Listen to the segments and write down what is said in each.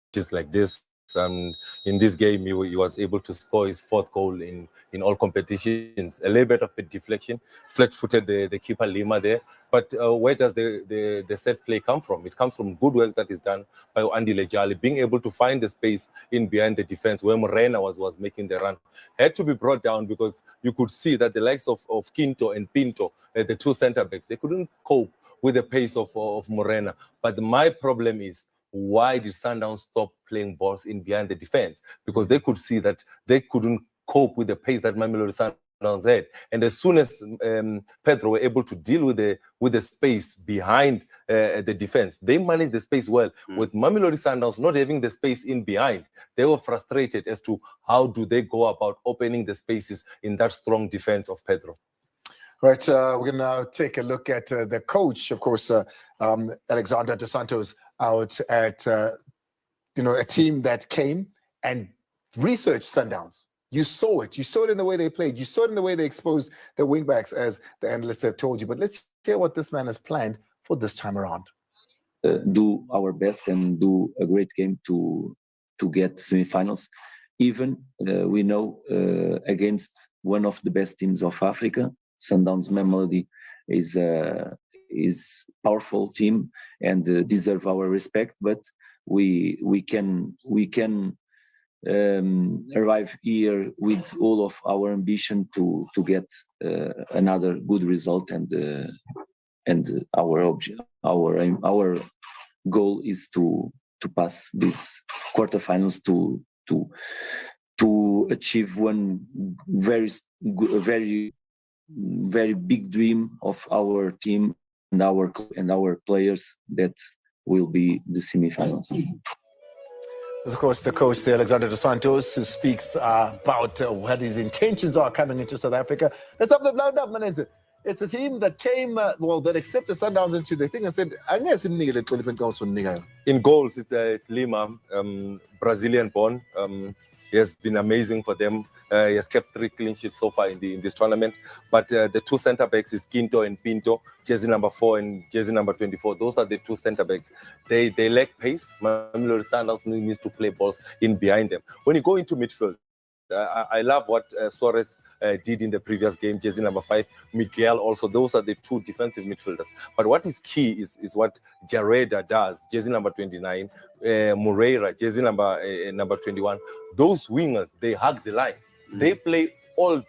matches like this. In this game, he was able to score his 4th goal in all competitions. A little bit of a deflection, flat-footed the keeper Lima there. But where does the set play come from? It comes from good work that is done by Andy Lejali, being able to find the space in behind the defense where Morena was making the run. Had to be brought down because you could see that the likes of Quinto and Pinto, the 2 centre-backs, they couldn't cope with the pace of Morena. But my problem is, why did Sundowns stop playing balls in behind the defense? Because they could see that they couldn't cope with the pace that Mamelodi Sundowns had. And as soon as Petro were able to deal with the space behind the defense, they managed the space well. With Mamelodi Sundowns not having the space in behind, they were frustrated as to how do they go about opening the spaces in that strong defense of Petro. Right, we're going to now take a look at the coach, of course, Alexander Dos Santos, out at a team that came and researched Sundowns. You saw it. You saw it in the way they played. You saw it in the way they exposed the wingbacks, as the analysts have told you. But let's hear what this man has planned for this time around. Do our best and do a great game to get semifinals. Even we know against one of the best teams of Africa, Sundowns Mamelodi is powerful team and deserve our respect, but we can arrive here with all of our ambition to get another good result, and our goal is to pass these quarterfinals to achieve one very big dream of our team and our players, that will be the semifinals. Of course, the coach there, Alexander Dos Santos, who speaks about what his intentions are coming into South Africa. Let's have the blown up, Manenze. It's a team that came, that accepted Sundowns into the thing and said, I guess in goals, it's Lima, Brazilian born. He has been amazing for them. He has kept 3 clean sheets so far in this tournament. But the 2 centre-backs is Quinto and Pinto, jersey number 4 and jersey number 24. Those are the 2 centre-backs. They lack pace. Mamelodi Sundowns needs to play balls in behind them. When you go into midfield, I love what Suarez did in the previous game, jersey number 5. Miguel also. Those are the 2 defensive midfielders. But what is key is what Jareda does, jersey number 29. Moreira, jersey number 21. Those wingers, they hug the line. They play old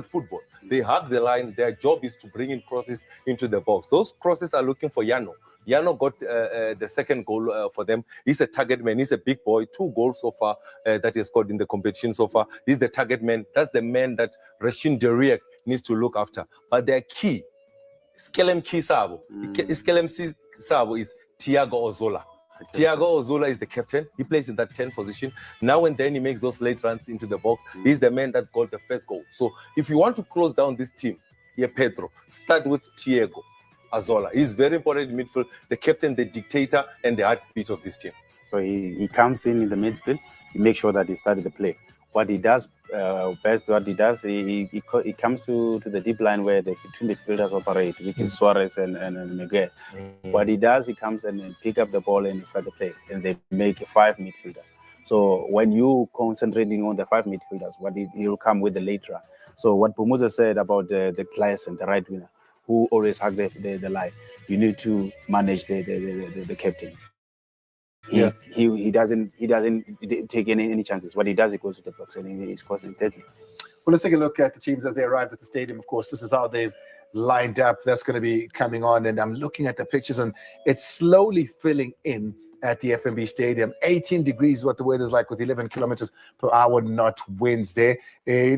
football. They hug the line. Their job is to bring in crosses into the box. Those crosses are looking for Yano. Yano got the 2nd goal for them. He's a target man. He's a big boy. 2 goals so far that he has scored in the competition so far. He's the target man. That's the man that Reuck needs to look after. But their key, Skelem Key Sabo. Skelem Sabo is Thiago Ozola. Thiago Ozola is the captain. He plays in that 10 position. Now and then he makes those late runs into the box. He's the man that got the 1st goal. So if you want to close down this team, Petro, start with Thiago Ozola. He's very important in midfield, the captain, the dictator, and the heartbeat of this team. So he comes in the midfield. He makes sure that he started the play. What he does best, he comes to the deep line where the 2 midfielders operate, which is Suarez and Miguel. What he does, he comes and pick up the ball and start the play, and they make 5 midfielders. So when you concentrating on the 5 midfielders, he will come with the late run. So what Pumuza said about the class and the right winger, who always hug the line, you need to manage the captain. He doesn't take any chances. What he does, he goes to the box and he's causing deadly. Well, let's take a look at the teams as they arrived at the stadium. Of course, this is how they've lined up. That's going to be coming on, and I'm looking at the pictures, and it's slowly filling in at the FNB Stadium. 18 degrees is what the weather's like, with 11 kilometers per hour not winds there. I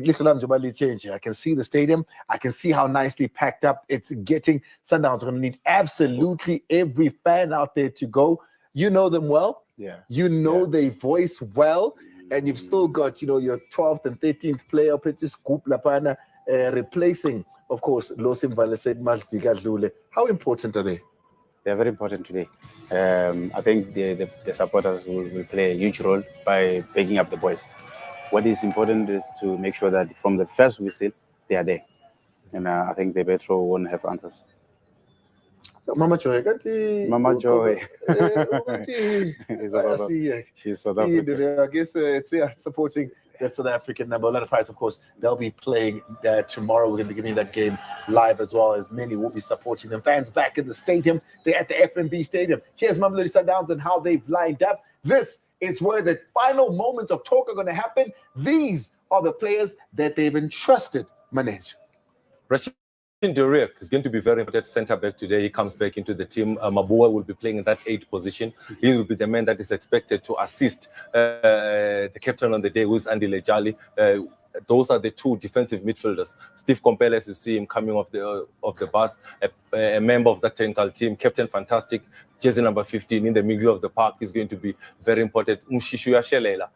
can see the stadium. I can see how nicely packed up it's getting. Sundowns are going to need absolutely every fan out there to go. You know them well. Yeah. You know their voice well. And you've still got, your 12th and 13th player, replacing, of course, Losim Valese Malvigadlule. How important are they? They're very important today. I think the supporters will play a huge role by picking up the boys. What is important is to make sure that from the first whistle, they are there. And I think the Petro won't have answers. Mama Joy. Mama Joy. She's South African. I guess it's supporting the South African number. Orlando Pirates, of course, they'll be playing tomorrow. We're going to be giving that game live as well, as many will be supporting them. Fans back in the stadium. They're at the FNB Stadium. Here's Mamelodi Sundowns and how they've lined up. This is where the final moments of talk are going to happen. These are the players that they've entrusted, Manage. Reuck is going to be very important centre back today. He comes back into the team. Mabua will be playing in that 8th position. He will be the man that is expected to assist the captain on the day, who is Andy Lejali. Those are the two defensive midfielders. Steve Kompele, as you see him coming off the bus, a member of that technical team, captain fantastic, jersey number 15 in the middle of the park is going to be very important. Mshishuya Shelela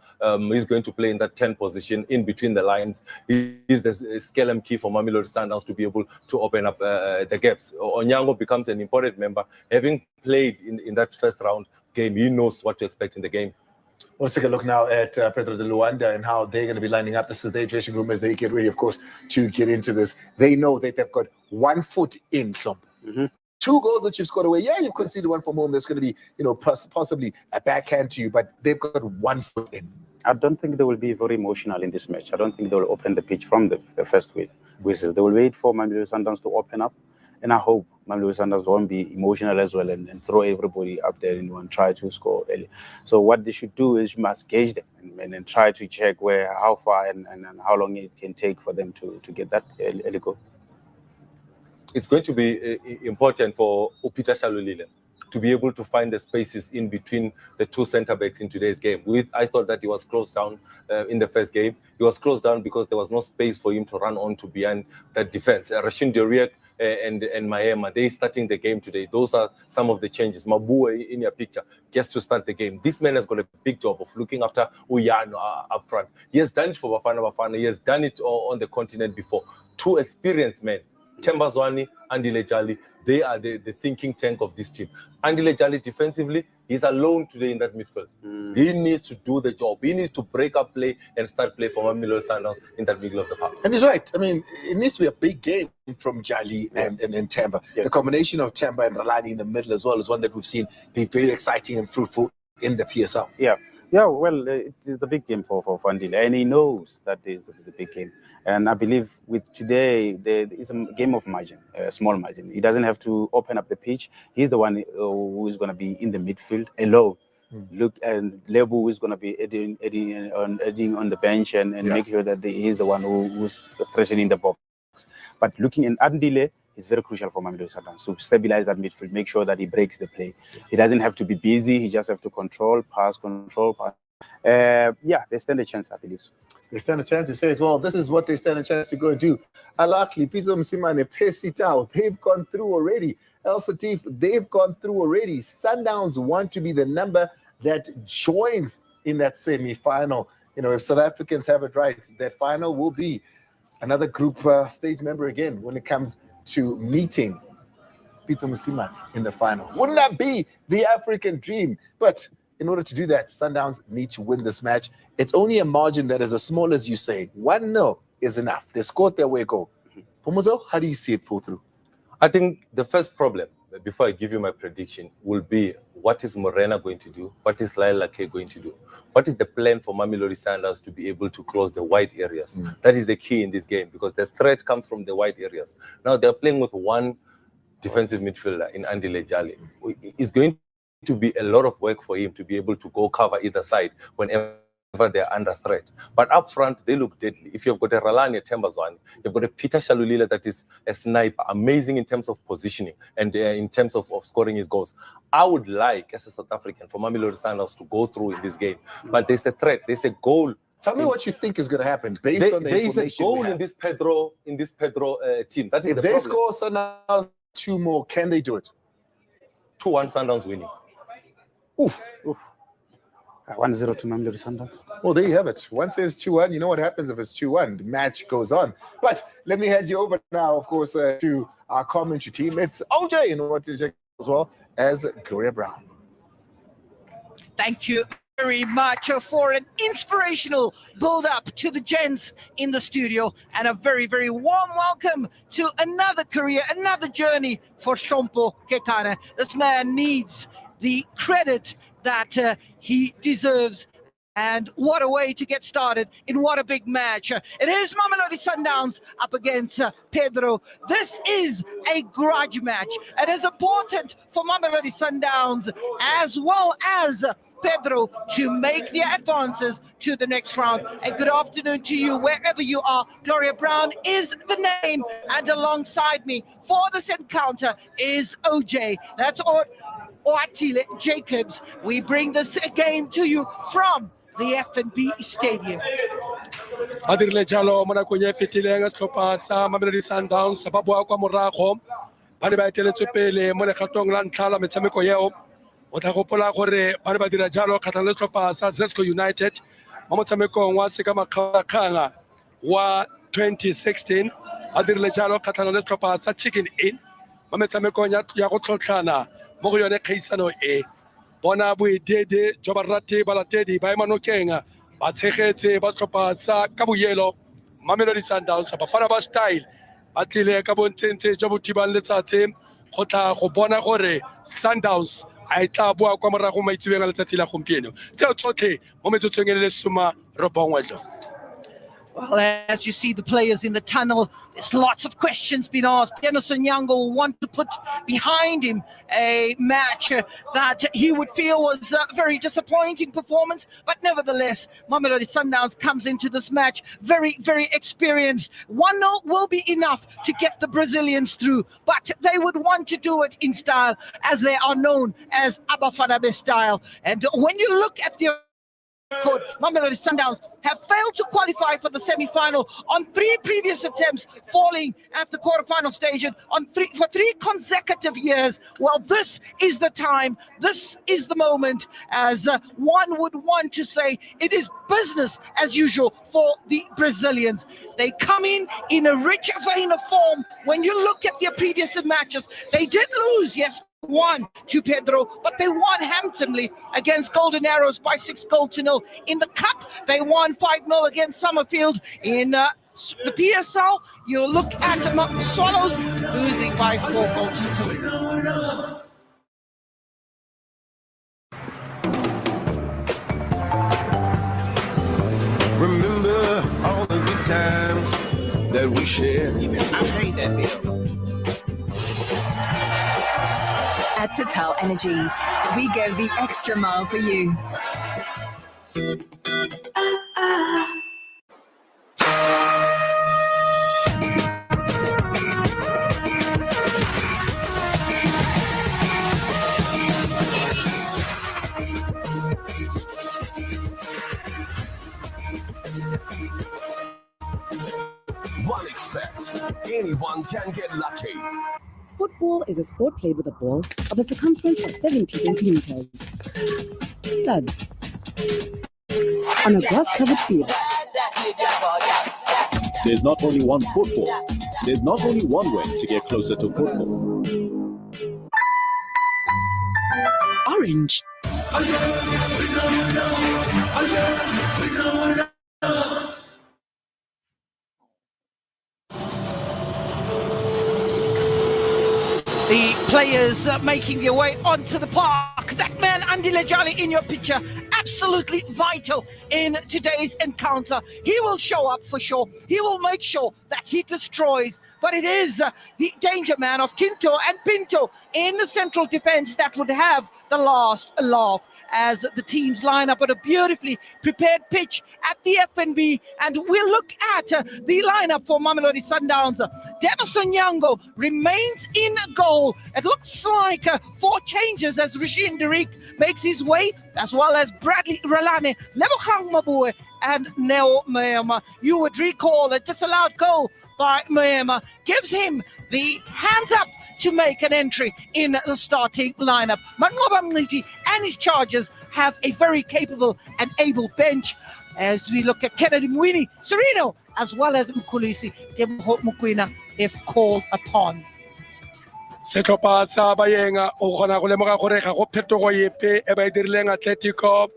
is going to play in that 10th position in between the lines. He is the scalum key for Mamelodi Sundowns to be able to open up the gaps. Onyango becomes an important member. Having played in that first round game, he knows what to expect in the game. Let's take a look now at Petro de Luanda and how they're going to be lining up. This is their dressing room as they get ready, of course, to get into this. They know that they've got 1 foot in, Trump. 2 goals that you've scored away. Yeah, you've conceded one from home. There's going to be, possibly a backhand to you, but they've got 1 foot in. I don't think they will be very emotional in this match. I don't think they will open the pitch from the first whistle. They will wait for Mamelodi Sundowns to open up. And I hope Mamelodi Sundowns won't be emotional as well and throw everybody up there and try to score early. So what they should do is you must gauge them and try to check how far and how long it can take for them to get that early goal. It's going to be important for Upita Shalulile to be able to find the spaces in between the 2 centre-backs in today's game. I thought that he was closed down in the first game. He was closed down because there was no space for him to run on to behind that defence. Reuck and Mahema, they starting the game today. Those are some of the changes. Mabua in your picture gets to start the game. This man has got a big job of looking after Uyano up front. He has done it for Bafana. He has done it on the continent before. 2 experienced men, Themba Zwane, Andy Lejali, they are the thinking tank of this team. Andy Lejali defensively, he's alone today in that midfield. He needs to do the job. He needs to break up play and start play for Mamelodi Sundowns in that middle of the park. And he's right. I mean, it needs to be a big game from Jali and Themba. Yeah. The combination of Themba and Ralani in the middle as well is one that we've seen be very exciting and fruitful in the PSL. Yeah, well, it's a big game for Andile, and he knows that is the big game. And I believe with today, there is a game of margin, a small margin. He doesn't have to open up the pitch. He's the one who is going to be in the midfield alone. Look, and Lebu is going to be adding on the bench and make sure that he's the one who's threatening the box. But looking in Andile, is very crucial for Mamelodi Sundowns to stabilize that midfield, make sure that he breaks the play. He doesn't have to be busy. He just have to control, pass. They stand a chance, I believe so. They stand a chance to say as well, this is what they stand a chance to go and do. Alakli, Pizzo Msimane, Pesitao, they've gone through already. El Satif, they've gone through already. Sundowns want to be the number that joins in that semi-final. If South Africans have it right, that final will be another group stage member again when it comes to meeting Petro Msimane in the final. Wouldn't that be the African dream? But in order to do that, Sundowns need to win this match. It's only a margin that is as small as you say. 1-0 is enough. They scored their way goal. Pomozo, how do you see it pull through? I think the first problem, before I give you my prediction, will be what is Morena going to do? What is Laila K going to do? What is the plan for Mamelodi Sundowns to be able to close the wide areas? That is the key in this game because the threat comes from the wide areas. Now they're playing with one defensive midfielder in Andy Lejali. It's going to be a lot of work for him to be able to go cover either side whenever they're under threat. But up front, they look deadly. If you've got a Ralani, a Themba Zwane, you've got a Peter Shalulile that is a sniper, amazing in terms of positioning and in terms of scoring his goals. I would like, as a South African, for Mamelodi Sundowns to go through in this game. But there's a threat, there's a goal. Tell me what you think is going to happen based on the information. There is a goal in this Petro team. That is if they score Sundowns 2 more, can they do it? 2-1 Sundowns winning. Oof. 1-0 to Mamelodi Sundowns. Well, there you have it. One says 2-1. You know what happens if it's 2-1? The match goes on. But let me hand you over now, of course, to our commentary team. It's OJ and what to check as well as Gloria Brown. Thank you very much for an inspirational build-up to the gents in the studio, and a very, very warm welcome to another career, another journey for Shompo Kekana. This man needs the credit that he deserves. And what a way to get started in what a big match. It is Mamelodi Sundowns up against Petro. This is a grudge match. It is important for Mamelodi Sundowns as well as Petro to make their advances to the next round. And good afternoon to you wherever you are. Gloria Brown is the name, and alongside me for this encounter is OJ. That's Oatile Jacobs. We bring this game to you from the F&B Stadium. Adirile jalo mona kwenye fitile nga sehlopha sa Mamelodi Sundowns sa babua kwa morago ba ne ba eteletse pele mo lekgatong la ntlha la metshameko yeo. O tla gopola gore ba ne ba dira jalo kgatlhanong le sehlopha sa Zesco United mo motshamekong wa Sekamakgakganga wa 2016. Ba dirile jalo kgatlhanong le sehlopha sa Chicken Inn mo metshamekong ya go tlhotlhana mo go yone kgaisano e. Bona boedede jwa barati balatedi ba emanokeng ba tshegetse ba sehlopha sa Kabuyelo Mamelodi Sundowns bafana ba style ba tlile ka bontshentse jo bo thibang letsatsi go tla go bona gore Sundowns a tla boa kwa morago maitsebeng a letsatsi la gompieno tseo tsotlhe mo metsotsong e le 19. Well, as you see the players in the tunnel, there's lots of questions being asked. Onyango will want to put behind him a match that he would feel was a very disappointing performance. But nevertheless, Mamelodi Sundowns comes into this match very, very experienced. 1-0 will be enough to get the Brazilians through. But they would want to do it in style, as they are known as Abafanabe style. And when you look at the Mamelodi Sundowns have failed to qualify for the semi-final on 3 previous attempts, falling at the quarter-final stage for 3 consecutive years. Well, this is the time, this is the moment, as one would want to say it is business as usual for the Brazilians. They come in a rich vein of form. When you look at their previous matches, they did lose, yes, 1 to Petro, but they won handsomely against Golden Arrows by 6-0. In the cup, they won 5-0 against Summerfield. In the PSL, you look at Swallows losing by 4-2. Remember all the good times that we shared. I hate that bit. At Total Energies, we go the extra mile for you. One expects anyone can get lucky. Football is a sport played with a ball of a circumference of 70 centimeters. Studs. On a grass-covered field. There's not only one football. There's not only one way to get closer to football. Orange. The players making their way onto the park. That man, Andy Lejali, in your picture, absolutely vital in today's encounter. He will show up for sure. He will make sure that he destroys. But it is the danger man of Quinto and Pinto in the central defense that would have the last laugh, as the teams line up on a beautifully prepared pitch at the FNB. And we'll look at the lineup for Mamelodi Sundowns. Onyango remains in goal. It looks like 4 changes as Reuck makes his way, as well as Bradley Relane, Lebogang Mabue, and Neo Mayama. You would recall a disallowed goal by Mayama gives him the hands up to make an entry in the starting lineup. Mangoba Mliti and his Chargers have a very capable and able bench, as we look at Kennedy Mwini, Sereno, as well as Mkulisi, Demho Mukwina, if called upon. Sehlopha sa Bayenga o gona go lemoga gore ga go phetogo epe e ba e dirileng Atletico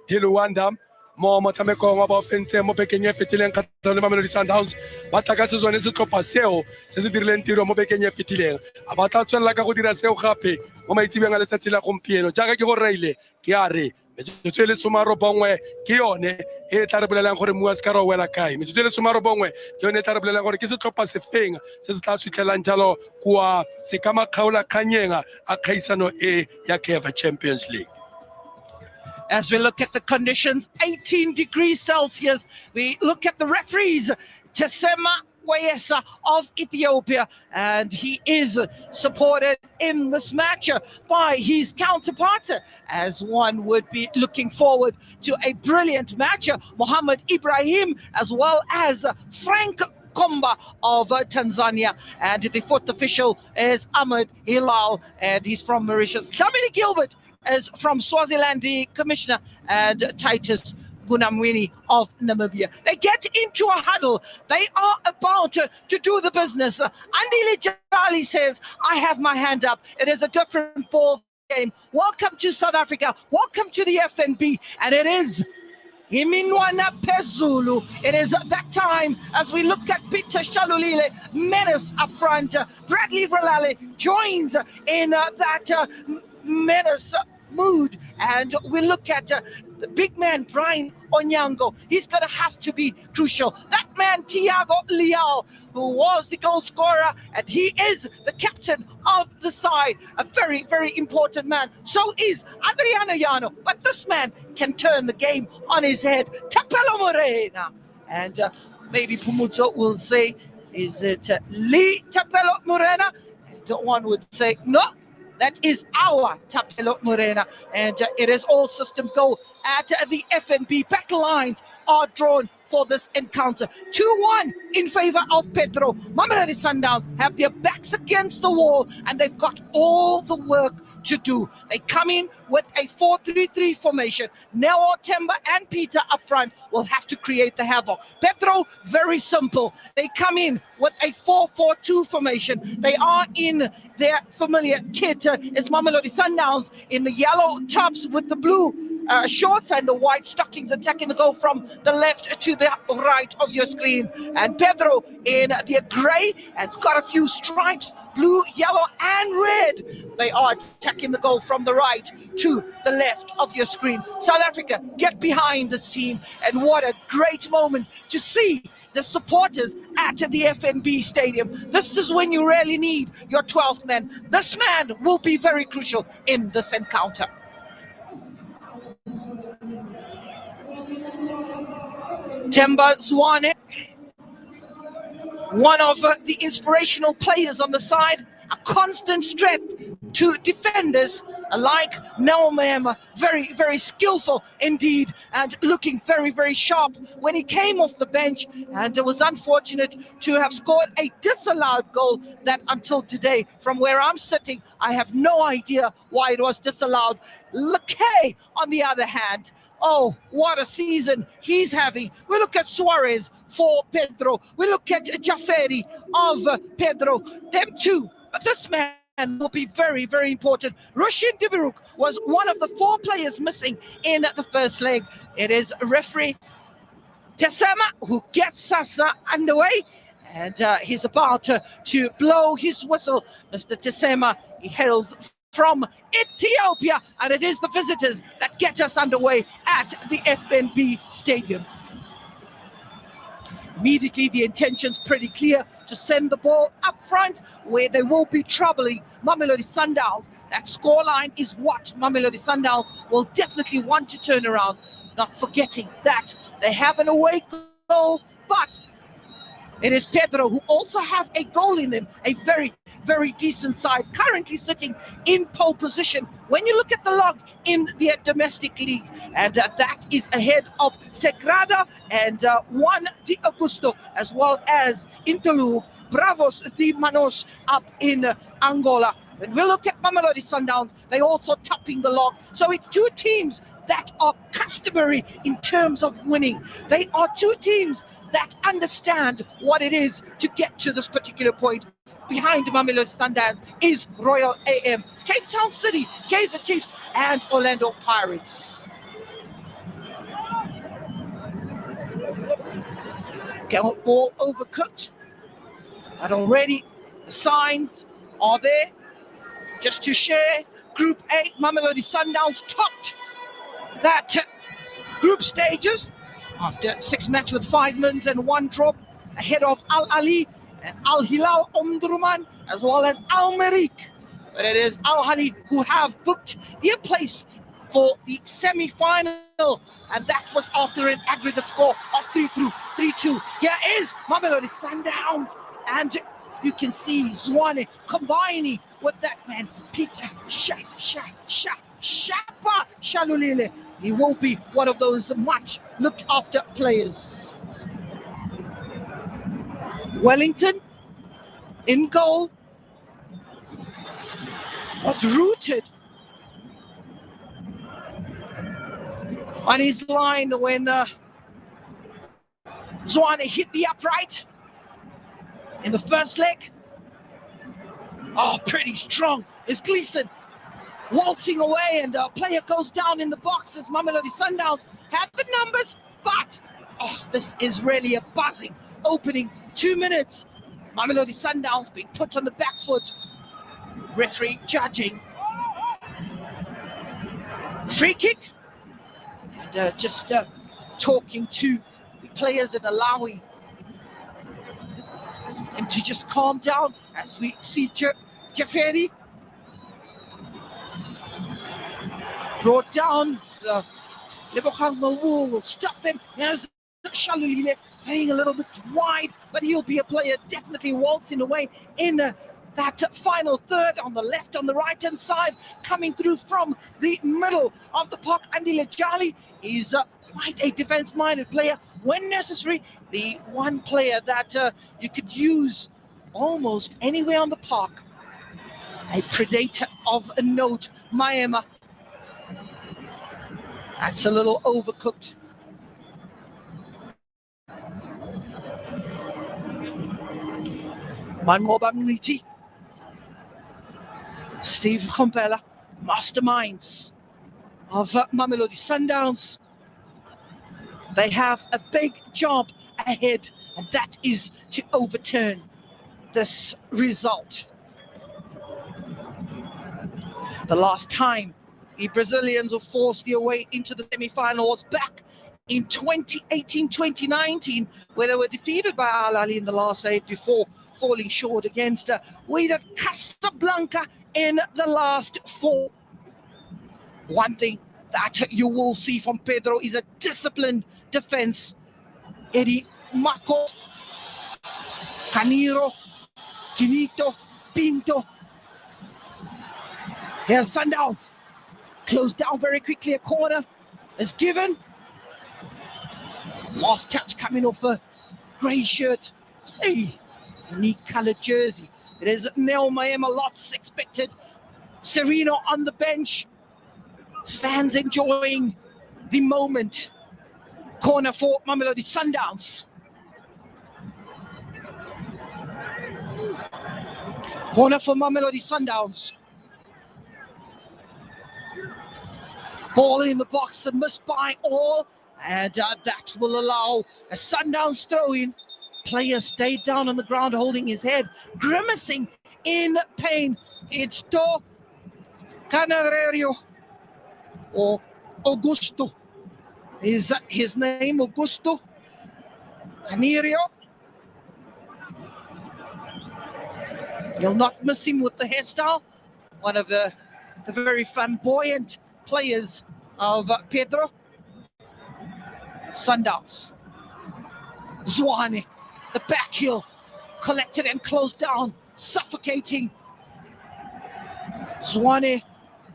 di Luanda mo motshamekong wa offense mo bekeng e fetileng kgatlhanong le Mamelodi Sundowns ba tla ka sezone setlhopha seo se se dirileng tiro mo bekeng e fetileng a ba tla tswelela ka go dira seo gape mo maitsebeng a letsatsi la gompieno jaaka ke go reile ke a re metsotso e le 19 ke yone e tla re bolelang gore mua se ka re wela kae metsotso e le 19 ke yone e tla re bolelang gore ke setlhopha se feng se se tla fitlhelang jalo kwa se ka makgaola kganyeng a kgaisano e ya CAF Champions League. As we look at the conditions, 18 degrees Celsius. We look at the referees, Tesema Wayesa of Ethiopia, and he is supported in this match by his counterparts, as one would be looking forward to a brilliant match. Mohammed Ibrahim, as well as Frank Komba of Tanzania, and the fourth official is Ahmed Hilal, and he's from Mauritius. Dominic Gilbert is from Swaziland, the commissioner, and Titus Gunamwini of Namibia. They get into a huddle. They are about to do the business. Andile Jali says, I have my hand up. It is a different ball game. Welcome to South Africa. Welcome to the FNB. And it is Iminwana Pezulu. It is that time as we look at Peter Shalulile, menace up front. Bradley Vralale joins in that menace mood, and we look at the big man Brian Onyango. He's going to have to be crucial. That man Thiago Leal, who was the goal scorer, and he is the captain of the side, a very, very important man. So is Adriano Llano, but this man can turn the game on his head. Tapelo Morena, and maybe Pumuzo will say, is it Lee Tapelo Morena? And one would say no. That is our Tapelo Morena, and it is all system go at the FNB. Battle lines are drawn for this encounter. 2-1 in favor of Petro. Mamelodi Sundowns have their backs against the wall, and they've got all the work to do. They come in with a 4-3-3 formation. Neo, Temba, and Peter up front will have to create the havoc. Petro, very simple. They come in with a 4-4-2 formation. They are in their familiar kit. Is Mamelodi Sundowns in the yellow tops with the blue shorts and the white stockings, attacking the goal from the left to the right of your screen. And Pedro in the grey, and it's got a few stripes, blue, yellow, and red. They are attacking the goal from the right to the left of your screen. South Africa get behind this team, and what a great moment to see the supporters at the FNB Stadium. This is when you really need your 12th man. This man will be very crucial in this encounter. Temba Zwane, one of the inspirational players on the side, a constant strength to defenders like Naomem, very, very skillful indeed, and looking very, very sharp when he came off the bench, and it was unfortunate to have scored a disallowed goal that until today, from where I'm sitting, I have no idea why it was disallowed. Lekay, on the other hand, oh, what a season he's having. We look at Suarez for Pedro. We look at Jaferi of Pedro. Them two. But this man will be very, very important. Rushin Dibiruk was one of the 4 players missing in the first leg. It is referee Tesema who gets us underway. And he's about to blow his whistle. Mr. Tesema, he hails from Ethiopia, and it is the visitors that get us underway at the FNB Stadium. Immediately, the intention's pretty clear to send the ball up front where they will be troubling Mamelodi Sundowns. That scoreline is what Mamelodi Sundowns will definitely want to turn around, not forgetting that they have an away goal, but it is Pedro who also have a goal in them, a very, very decent side, currently sitting in pole position when you look at the log in their domestic league. And that is ahead of Segrada and Juan de Augusto, as well as Interlube, Bravos de Manos up in Angola. When we look at Mamelodi Sundowns, they also topping the log. So it's 2 teams that are customary in terms of winning. They are 2 teams that understand what it is to get to this particular point. Behind Mamelodi Sundowns is Royal AM, Cape Town City, Kaizer Chiefs, and Orlando Pirates. Ball overcooked. But already the signs are there. Just to share, Group A, Mamelodi Sundowns topped that group stages after 6 matches with 5 wins and 1 draw, ahead of Al Ali and Al Hilal Omdurman, as well as Al Merreikh. But it is Al Ahly who have booked their place for the semi-final, and that was after an aggregate score of 3-2. Here is Mamelodi Sundowns, and you can see Zwane combining with that man, Peter Shapa Shalulile. He will be one of those much looked after players. Wellington in goal was rooted on his line when Zwane hit the upright in the first leg. Oh, pretty strong is Gleeson, waltzing away, and a player goes down in the box as Mamelodi Sundowns had the numbers, but this is really a buzzing opening 2 minutes. Mamelodi Sundowns being put on the back foot. Referee judging. Free kick. And just talking to the players and allowing him to just calm down as we see Jaferi brought down. Lebogang Mawu will stop them. There's Shalulile playing a little bit wide, but he'll be a player definitely waltzing away in that final third on the left, on the right-hand side, coming through from the middle of the park. Andile Jali is quite a defense-minded player when necessary. The one player that you could use almost anywhere on the park. A predator of a note, Maema. That's a little overcooked. Mangoba Mliti. Steve Kompela, masterminds of Mamelodi Sundowns. They have a big job ahead, and that is to overturn this result. The last time the Brazilians were forced their way into the semi-final was back in 2018-2019, where they were defeated by Al Ahly in the last 8 before falling short against Wydad Casablanca in the last 4. One thing that you will see from Petro is a disciplined defense. Eddie Mako, Caniro, Quinito, Pinto. Here's Sundowns. Closed down very quickly. A corner is given. Last touch coming off a grey shirt. It's a very unique coloured jersey. It is Neo Maema, lots expected. Sereno on the bench. Fans enjoying the moment. Corner for Mamelodi Sundowns. Corner for Mamelodi Sundowns. Ball in the box and missed by all. And that will allow a Sundowns throw-in. Player stayed down on the ground holding his head, grimacing in pain. It's Do Canario, or Augusto is his name, Augusto Canario. You'll not miss him with the hairstyle. One of the very flamboyant players of Petro. Sundowns. Zwane, the back heel, collected and closed down, suffocating. Zwane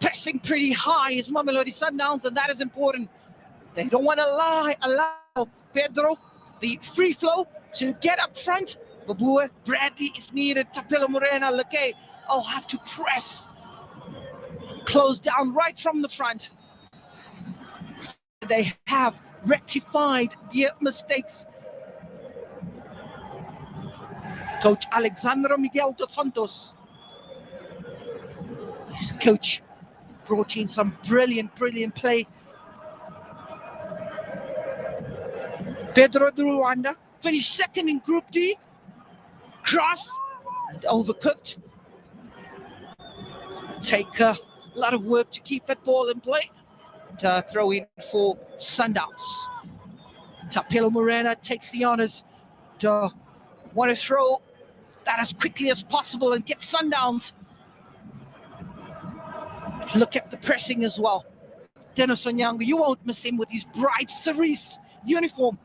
pressing pretty high is Mamelodi Sundowns, and that is important. They don't want to allow Pedro the free flow to get up front. Babua, Bradley, if needed, Tapelo Morena, Leke, all have to press. Close down right from the front. They have rectified their mistakes. Coach Alexandro Miguel dos Santos. His coach brought in some brilliant play. Pedro de Luanda finished second in Group D. Cross and overcooked. Take a lot of work to keep that ball in play. And, throw in for Sundowns. Tapelo Morena takes the honors. Want to throw that as quickly as possible and get Sundowns. Look at the pressing as well. Dennis Onyango, you won't miss him with his bright cerise uniform.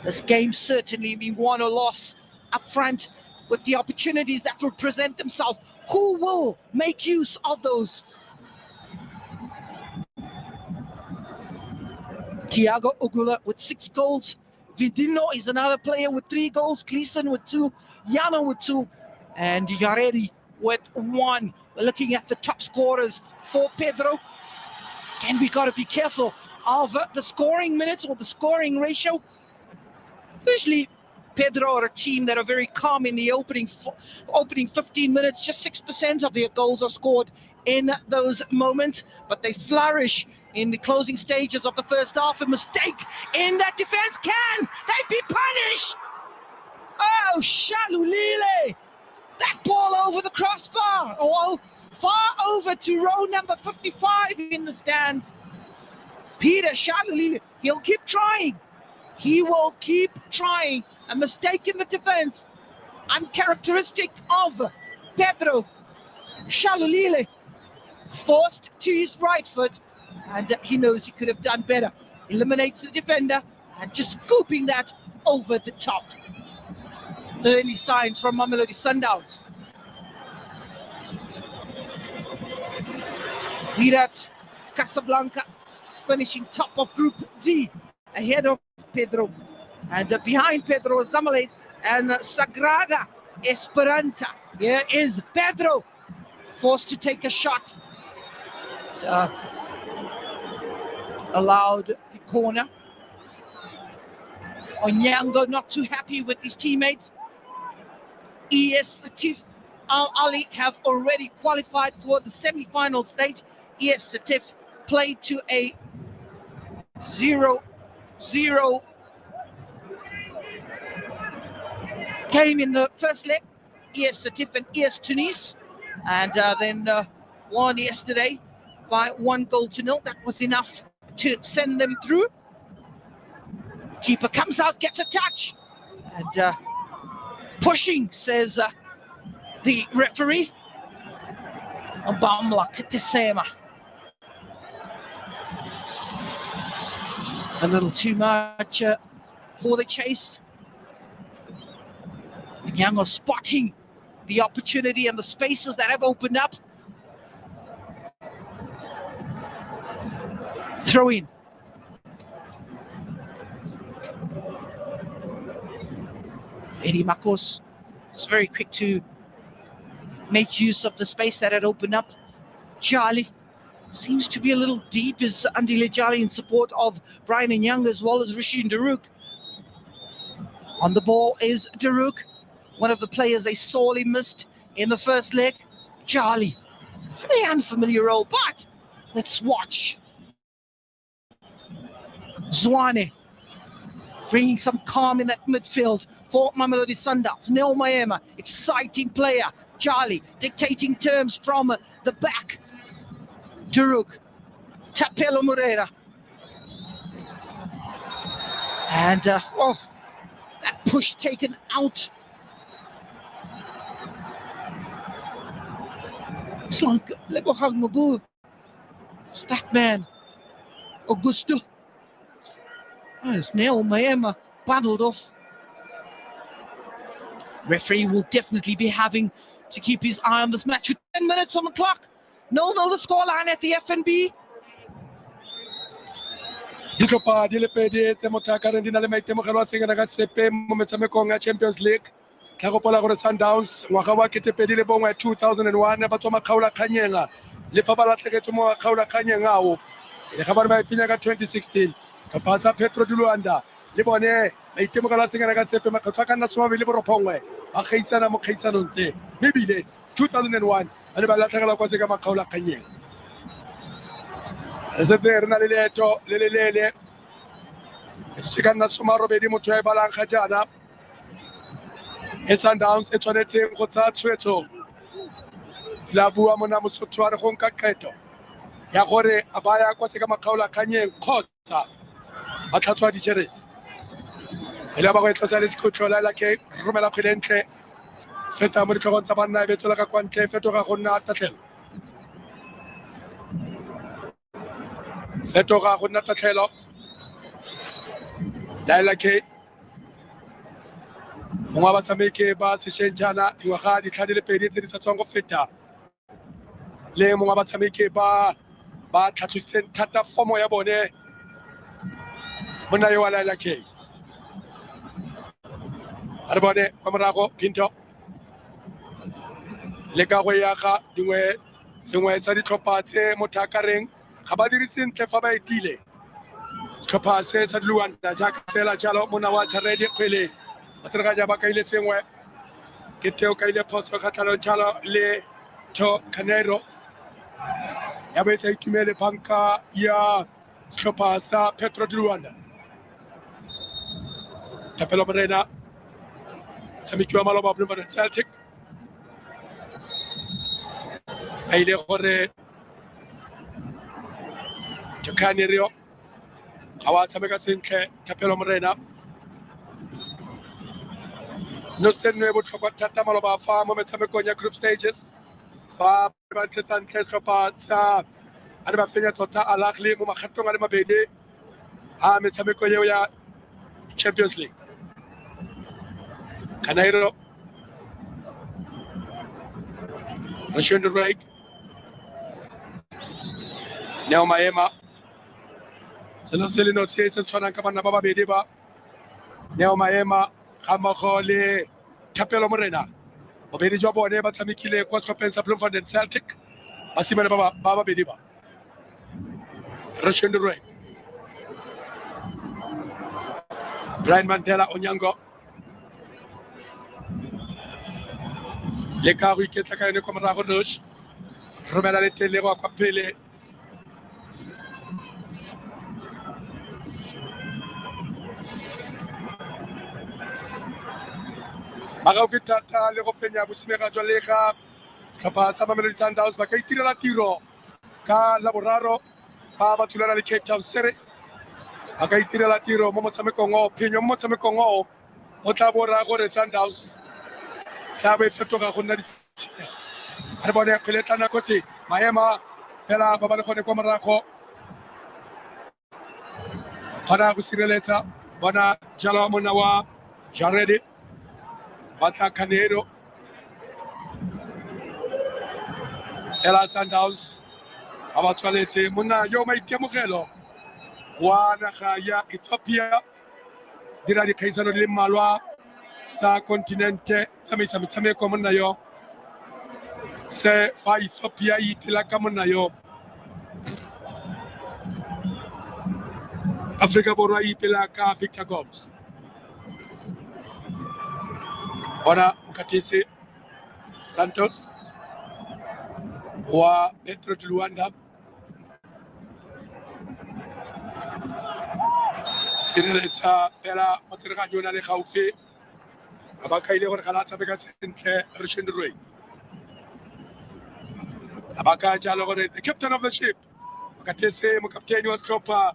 This game certainly been won or lost up front with the opportunities that will present themselves. Who will make use of those? Thiago Ogula with 6 goals. Vidino is another player with 3 goals. Gleason with 2. Yano with 2. And Yaredi with 1. We're looking at the top scorers for Petro. And we got to be careful of the scoring minutes or the scoring ratio. Usually, Petro are a team that are very calm in the opening 15 minutes. Just 6% of their goals are scored in those moments, but they flourish in the closing stages of the first half. A mistake in that defense. Can they be punished? Oh, Shalulile! That ball over the crossbar. Oh, far over to row number 55 in the stands. Peter Shalulile, he'll keep trying. He will keep trying. A mistake in the defense, uncharacteristic of Pedro. Shalulile forced to his right foot, and he knows he could have done better. Eliminates the defender and just scooping that over the top. Early signs from Mamelodi Sundowns. Virat Casablanca finishing top of Group D, ahead of Pedro. And behind Pedro, Zamalek and Sagrada Esperanza. Here is Pedro, forced to take a shot. Allowed the corner. Onyango not too happy with his teammates. ES Satif Al Ali have already qualified for the semi-final stage. ES Satif played to a 0-0 game in the first leg. ES Satif and ES Tunis, and then won yesterday by 1-0. That was enough to send them through. Keeper comes out, gets a touch, and pushing, says the referee. Obamla Katisema. A little too much for the chase. Onyango spotting the opportunity and the spaces that have opened up. Throw in. Eddie Makos is very quick to make use of the space that had opened up. Charlie seems to be a little deep. Is Andile Charlie in support of Brian Onyango as well as Rasheen Reuck. On the ball is Reuck, one of the players they sorely missed in the first leg. Charlie, very unfamiliar role, but let's watch. Zwane bringing some calm in that midfield for Mamelodi Sundowns. Nel Maema, exciting player. Charlie dictating terms from the back. Reuck, Tapelo Moreira. And that push taken out. It's like Lebohang Mabu. It's that man, Augusto. As Nel Maema bundled off. Referee will definitely be having to keep his eye on this match with 10 minutes on the clock. 0-0 the scoreline at the FNB. Dikopa di le pedi tse motaka re dina le maitemogelo a tsengena ka sepe mo metshamekong ya Champions League. Ka gopola gore Sundowns ngwaga wa 2001 ba tswa makgaola kganyeng le fa ba latlhegetswe mo makgaola kganyeng ao le ga ba ipinya ka 2016 ka pasa Petro di Luanda le bone maitemogelo a tsengena ka sepe makgaola ka nna soma le boropongwe ba gaisana mo kgaisanong tse mebile 2001 ba le ba latlhegela kwa se ka makgaola kganyeng. Re setse re na le leeto le lelele se ka nna soma robedi motho ya e balang ga jaana Sundowns e tshwanetse go tsaya tshwetso la bua mona mosotho wa re go nka qeto ya gore a baya kwa se ka makgaola kganyeng kgotsa ba tlhatswa dijeresi ele ba go etlosa le sekhutlho la ke romela kgwele ntle feta mo ditlhogong tsa banna e betsola ka kwa ntle fetoga go nna tatlhelo laela ke mongwe wa batshameki ba sešweng jaana dingwaga di tlha di le pedi tse di sa tswang go feta le mongwe wa batshameki ba tlhatlositseng thata fomo ya bone monna yo wa laela ke a re bone kwa morago Pinto le ka go yaga sengwe sa ditlhopha tse motho a ka reng ga ba dire sentle fa ba etile setlhopha se sa Luanda jaaka tsela jalo mona wa Jaredi kgwele ba tseregaja ba kaile sengwe ke Teo kaile phoso kgatlhanong jalo le to Canero ya ba sa itumele banka ya setlhopha sa Petro de Luanda Tapelo Morena tshameki wa maloba Bloemfontein Celtic a ile gore Canero ga wa tshameka sentle Tapelo Morena no stenwe botlhokwa thata maloba fa mo metshamekong ya group stages ba ntshetsa ntle setlhopha sa a re ba fenya tota Al-Ahly mo makgatong a le mabedi a metshameko eo ya Champions League Canero Reuck Neo Maema selo se le no se tshwanang ka bana ba babedi ba Neo Maema ga mmogo le Tapelo Morena bobedi jwa bone ba tshamekile kwa setlhopheng sa Bloemfontein Celtic basimane ba babedi ba Reuck Brian Mandela Onyango le ka go iketla ka ene kwa morago Reuck romela le tele go kwa pele Magao ke thata le go fenya bosimega jwa lega tlhopha sa Mamelodi Sundowns ba ka itirela tiro ka laboraro fa ba thulana le Cape Town City ba ka itirela tiro mo motshamekong o phenyo mo motshamekong o o tla bora gore Sundowns tla be fetoga go nna ditshega a re bone kgwele nako tse Maema fela ba ba le gone kwa morago gona go sireletsa bona jalo monna wa Jaredi Bata Canero ela Sundowns a ba tshwanetse monna yo maitemogelo wa naga ya Ethiopia dira dikgaisano le mmalwa tsa kontinente tsamaisa metshameko monna yo se fa Ethiopia ipela ka monna yo Afrika Borwa ipela ka Victor Gomes Bona Mkatisi Santos wa Petro de Luanda sireletsa fela motsereganyo na le gaufi a ba kaile gore ga la tshameka sentle Reuck a ba ka jalo gore the captain of the ship Mkatisi mokapteni wa setlhopha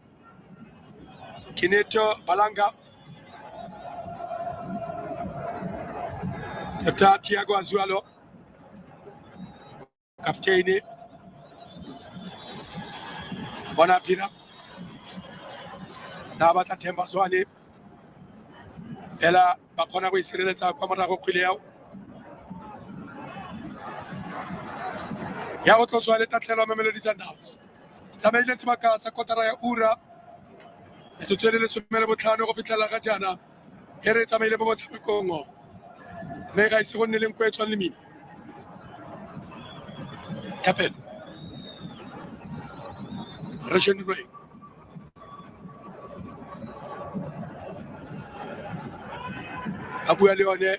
Kineto Balanga Tiago Azualo kapteini bona pira na ba Themba Zwane ela ba kgona go isireletsa kwa morago kgwele yao ya go tloswa le tatlhelo Mamelodi Sundowns tsamaile sebaka sa kotara ya ura e tswele le 15 go fitlhela ga jaana e re tsamaile mo motshamekong mme ga ise go nne le nko e tshwana le mina Capel Reuck a bua le yone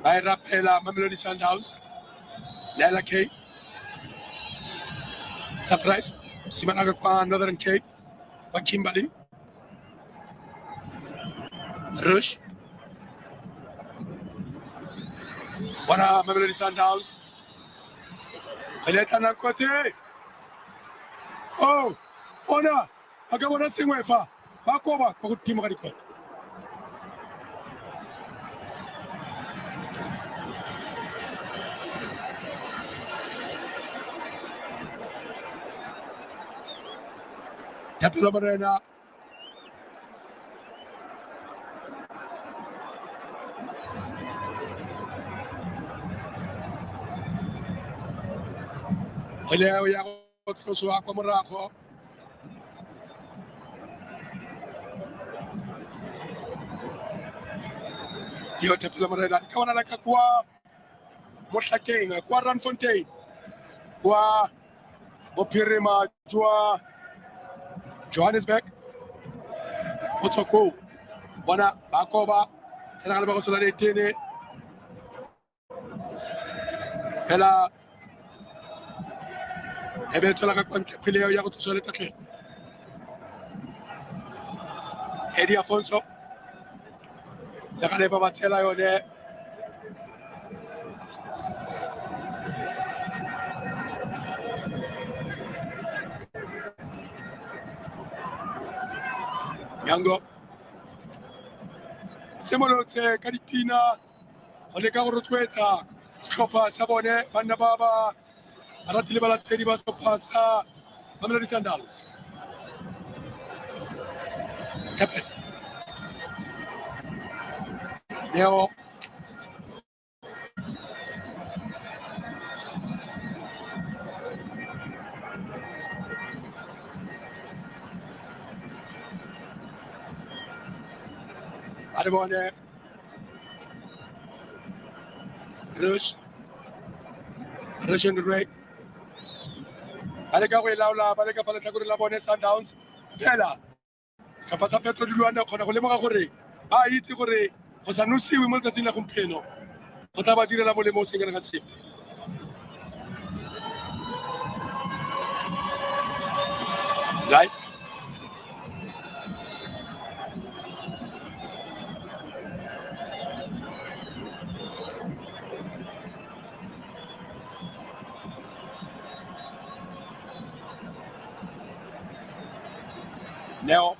ba e rapela Mamelodi Sundowns Laila K surprise simanaga kwa Northern Cape kwa Kimberley Reuck. Bona Mamelodi Sundowns. Peleta na kotse. Oh, bona akabona sengwefa. Bakoba kwa kutima ka dikota. Petro Morena. Leo ya kutruswa kwa morago. Yote Petro Morena ikawa nalaka kwa Motlakeng kwa Randfontein. Kwa Bopirima jua Johannesburg. Otoko. Bona Bakoba. Tena kana bakosola letene. Hela Ebethola ka kwante phileo ya go tsola tatlhe. Eddie Afonso. Ya kana ba batsela yone. Onyango. Semolotse ka dipina go leka go rotloetsa setlhopha sa bone banna ba ba aratile balatedi ba setlhopha sa Mamelodi Sundowns. Captain Leo Adebone Reuck and Reuck. Baleka go ilaola baleka fa letlhakore la bone Sundowns fela ka sa Petro di Luanda khona go lemoga gore ba itse gore go sa nosiwe mo letsatsing la gompieno go tla ba direla molemo o sengena ka sepe. Right? Now,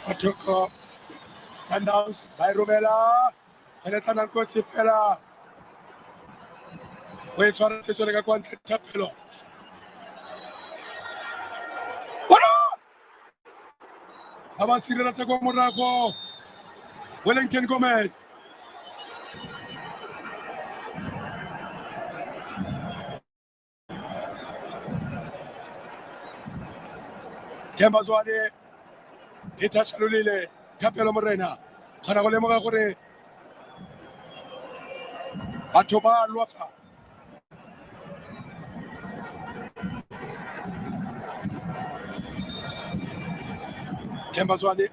Petro Sundowns by Romela, and it's an unconscious fella. Wait for us to go on Tapelo. Abasira na tsego morago. Wellington Gomez. Kemba Zwane, Peter Shalulile, Tapelo Morena, Kanagolemoga Gore, Atoba Luafa. Kemba Zwane,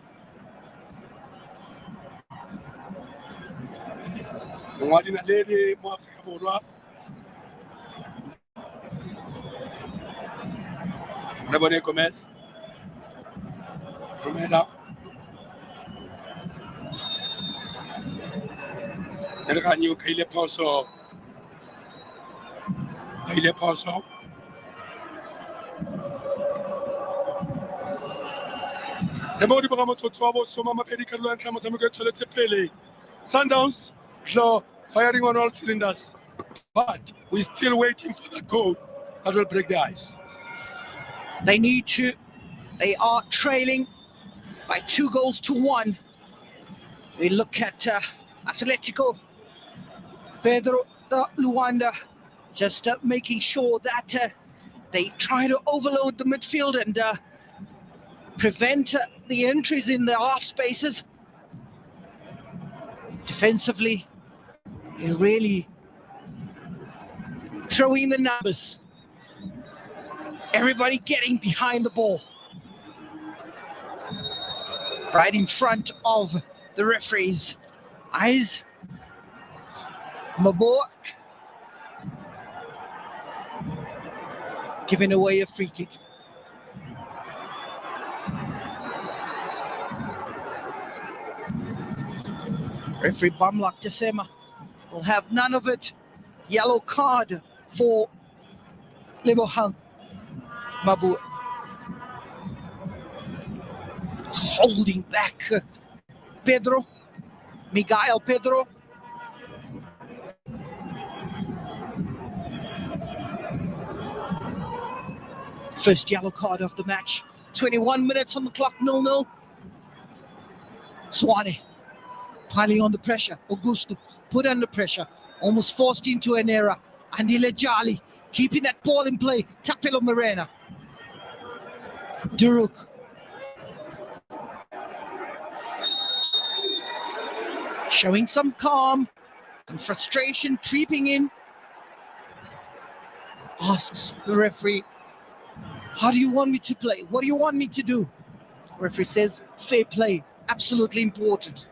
Mwadina Lady, Mwafrika Borwa. Rebone Gomez. Romela. Serganyo Kaile Poso. Kaile Poso. Rebone Baramoto Tobo Soma Mapedi Carlo and Kamasamuga Tolete Pele. Sundowns, firing on all cylinders. But we're still waiting for the goal that will break the ice. They need to. They are trailing by 2-1. We look at Atletico Pedro Luanda just making sure that they try to overload the midfield and prevent the entries in the half spaces. Defensively, they really throw in the numbers. Everybody getting behind the ball. Right in front of the referees' eyes. Mabo giving away a free kick. Referee Bamlak Tesema will have none of it. Yellow card for Lebohang Mabu. Holding back Pedro, Miguel Pedro. First yellow card of the match. 21 minutes on the clock, 0-0. Swane piling on the pressure. Augusto put under pressure. Almost forced into an error. Andile Jali keeping that ball in play. Tapelo Morena. Reuck. Showing some calm and frustration creeping in. Asks the referee, how do you want me to play? What do you want me to do? The referee says, fair play, absolutely important.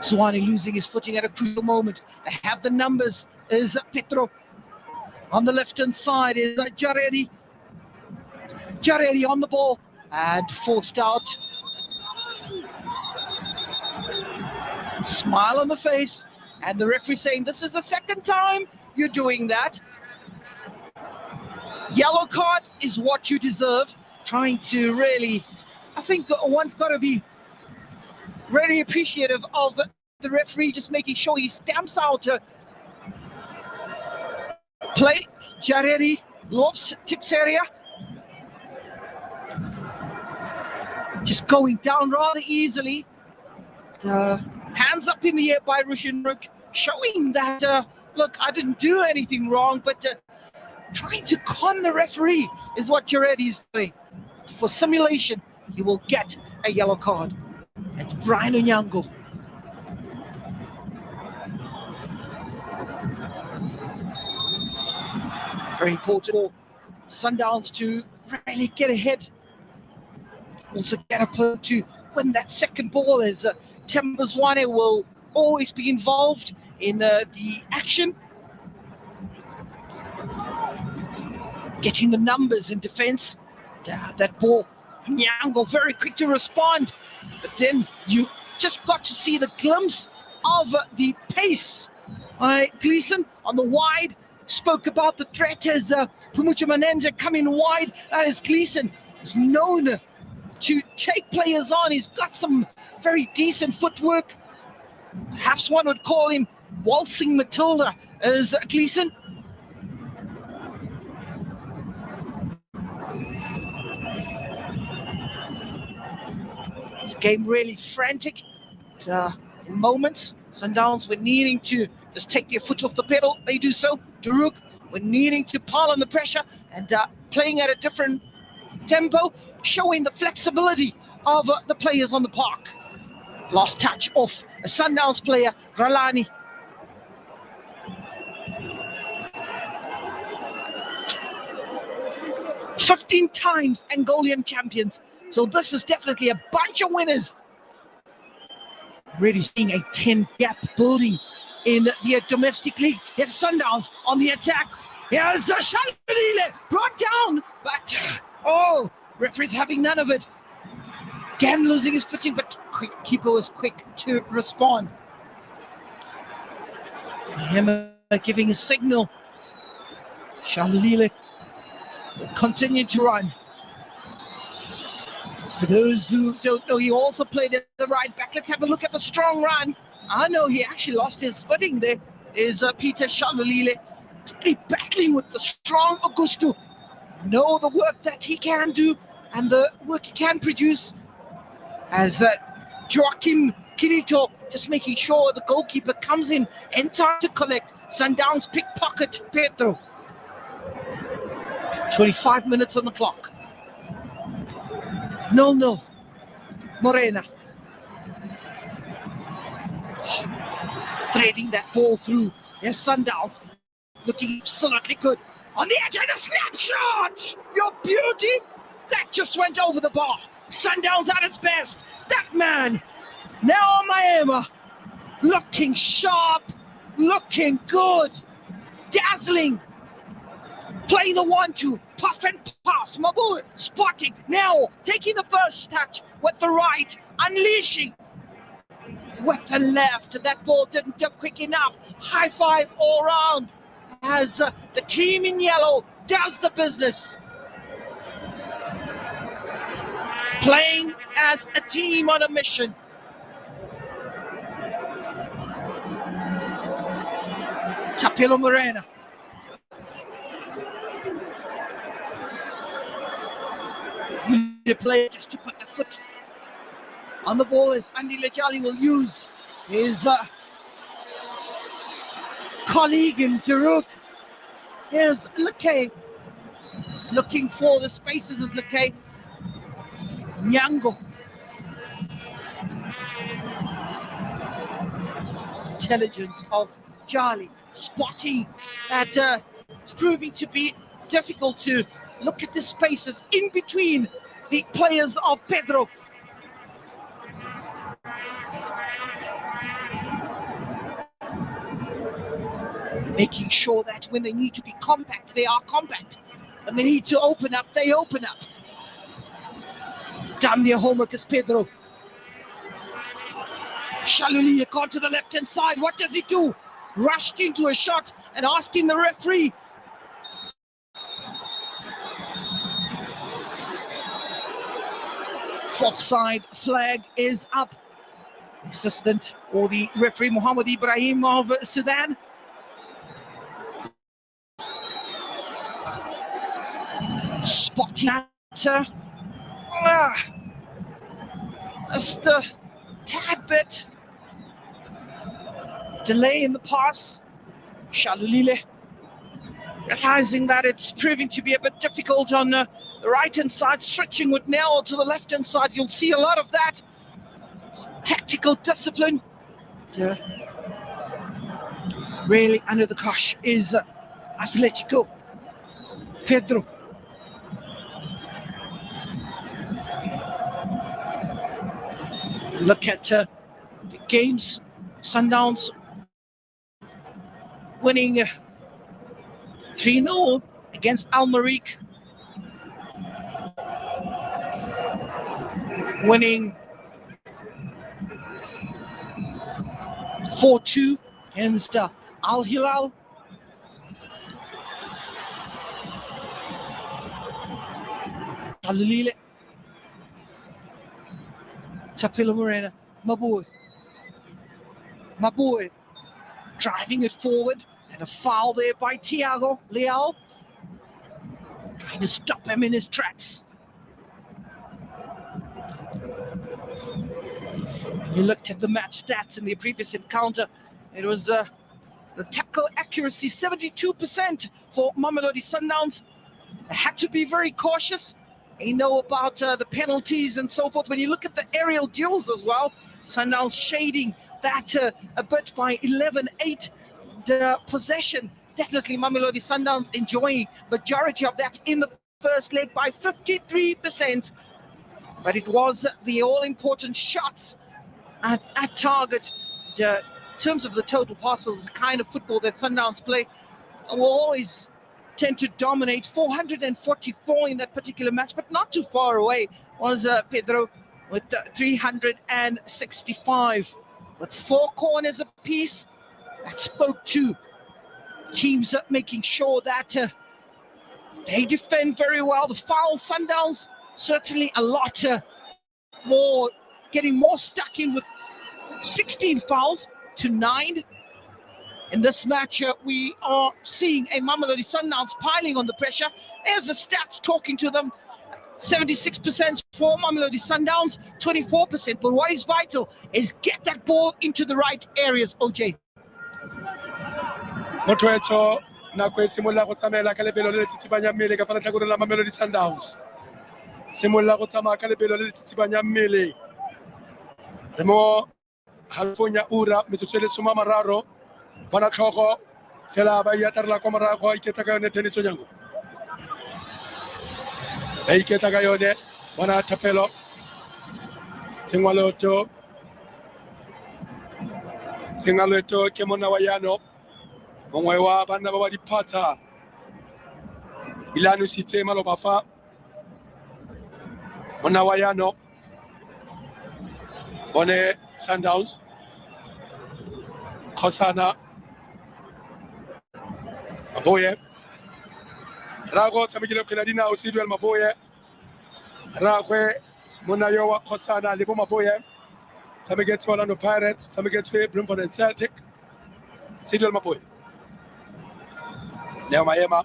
Swane losing his footing at a crucial moment. They have the numbers. Is Petro. On the left-hand side is Jaredi. Jaredi on the ball and forced out. Smile on the face, and the referee saying, this is the second time you're doing that. Yellow card is what you deserve. Trying to really, I think one's got to be very appreciative of the referee, just making sure he stamps out play. Jaredi lobs Tixeria. Just going down rather easily. Hands up in the air by Reuck, showing that, look, I didn't do anything wrong, but trying to con the referee is what Jaredi is doing. For simulation, he will get a yellow card. It's Brian Onyango. Very important for Sundowns to really get ahead. Also get a point to win that second ball, as Tembazwane will always be involved in the action. Getting the numbers in defense. That ball, Onyango very quick to respond. But then you just got to see the glimpse of the pace. Gleeson on the wide. Spoke about the threat as Pumucha Manenja coming wide. That is Gleeson. He's known to take players on. He's got some very decent footwork. Perhaps one would call him waltzing Matilda as Gleeson. This game really frantic at moments. Sundowns were needing to just take their foot off the pedal. They do so. Reuck were needing to pile on the pressure and playing at a different tempo, showing the flexibility of the players on the park. Last touch off a Sundowns player, Ralani. "15 times Angolan champions. So this is definitely a bunch of winners. Really seeing a 10 gap building in the domestic league. Here's Sundowns on the attack. Here's Shalile brought down, but referee's having none of it. Again losing his footing, but keeper was quick to respond. Him giving a signal. Shalile will continue to run. For those who don't know, he also played at the right back. Let's have a look at the strong run. I know he actually lost his footing there. Is Peter Shalulile really battling with the strong Augusto. Know the work that he can do and the work he can produce. As Joaquim Kirito just making sure the goalkeeper comes in time to collect. Sundowns pickpocket Petro. 25 minutes on the clock. 0-0. Morena. Threading that ball through. There's Sundowns. Looking absolutely good. On the edge and a snapshot! Your beauty! That just went over the bar. Sundowns at its best. Statman. Now Maema. Looking sharp. Looking good. Dazzling. Playing the 1-2. Puff and pass. Mabu spotting. Now taking the first touch with the right. Unleashing. with the left. That ball didn't dip quick enough. High five all round as the team in yellow does the business. Playing as a team on a mission. Tapelo Morena. The play just to put the foot on the ball as Andy Lejali will use his colleague in Reuck. Here's Luque. He's looking for the spaces as Luque. Onyango. Intelligence of Charlie. Spotting that it's proving to be difficult to look at the spaces in between the players of Petro. Making sure that when they need to be compact, they are compact. When they need to open up, they open up. Done their homework as Petro. Shaluli gone to the left-hand side. What does he do? Rushed into a shot and asking the referee. Offside flag is up. Assistant or the referee Mohammed Ibrahim of Sudan. Spotting at just a tad bit delay in the pass. Shalulile realizing that it's proving to be a bit difficult on the right-hand side, switching with Nell to the left-hand side. You'll see a lot of that. Tactical discipline. Really under the cosh is Atletico. Petro. Look at the games. Sundowns winning 3-0 against Reuck. Winning 4-2 against Al Hilal. Alulile. Tapelo Morena. Mabui driving it forward, and a foul there by Thiago Leal. Trying to stop him in his tracks. You looked at the match stats in the previous encounter. It was the tackle accuracy, 72% for Mamelodi Sundowns. They had to be very cautious. They know about the penalties and so forth. When you look at the aerial duels as well, Sundowns shading that a bit by 11-8. The possession, definitely Mamelodi Sundowns enjoying majority of that in the first leg by 53%. But it was the all-important shots at target. In terms of the total passes, the kind of football that Sundowns play, will always tend to dominate. 444 in that particular match, but not too far away was Pedro with 365. With 4 corners apiece, that spoke to teams making sure that they defend very well. The foul, Sundowns certainly a lot more, getting more stuck in with 16 fouls to 9. In this match, we are seeing a Mamelodi Sundowns piling on the pressure. There's the stats talking to them. 76% for Mamelodi Sundowns, 24%. But what is vital is get that ball into the right areas, OJ. Motweto na kwe simula go tsamela ka lebelo le tsitsibanya mmele ka fa tlhakoreng la Mamelodi Sundowns. Simula go tsamaya ka lebelo le tsitsibanya mmele. Re mo halfonya ura metsotso le 30 bona tlhogo fela ba ya tarela kwa morago a iketsa ka yone tennis Onyango. Ba iketsa ka yone bona Tapelo Tsengwaloto ke mona wa yano mongwe wa bana ba diphatsa Ilano sitse maloba fa mona wa yano bone Sundowns Khosana Maboye Rago Samigile Kiladina Usidwel Maboye Ragwe Munayowa Khosana Libo Maboye Samigete Orlando Pirates Samigete Bloemfontein Celtic Sidwel Maboye Neo Mayema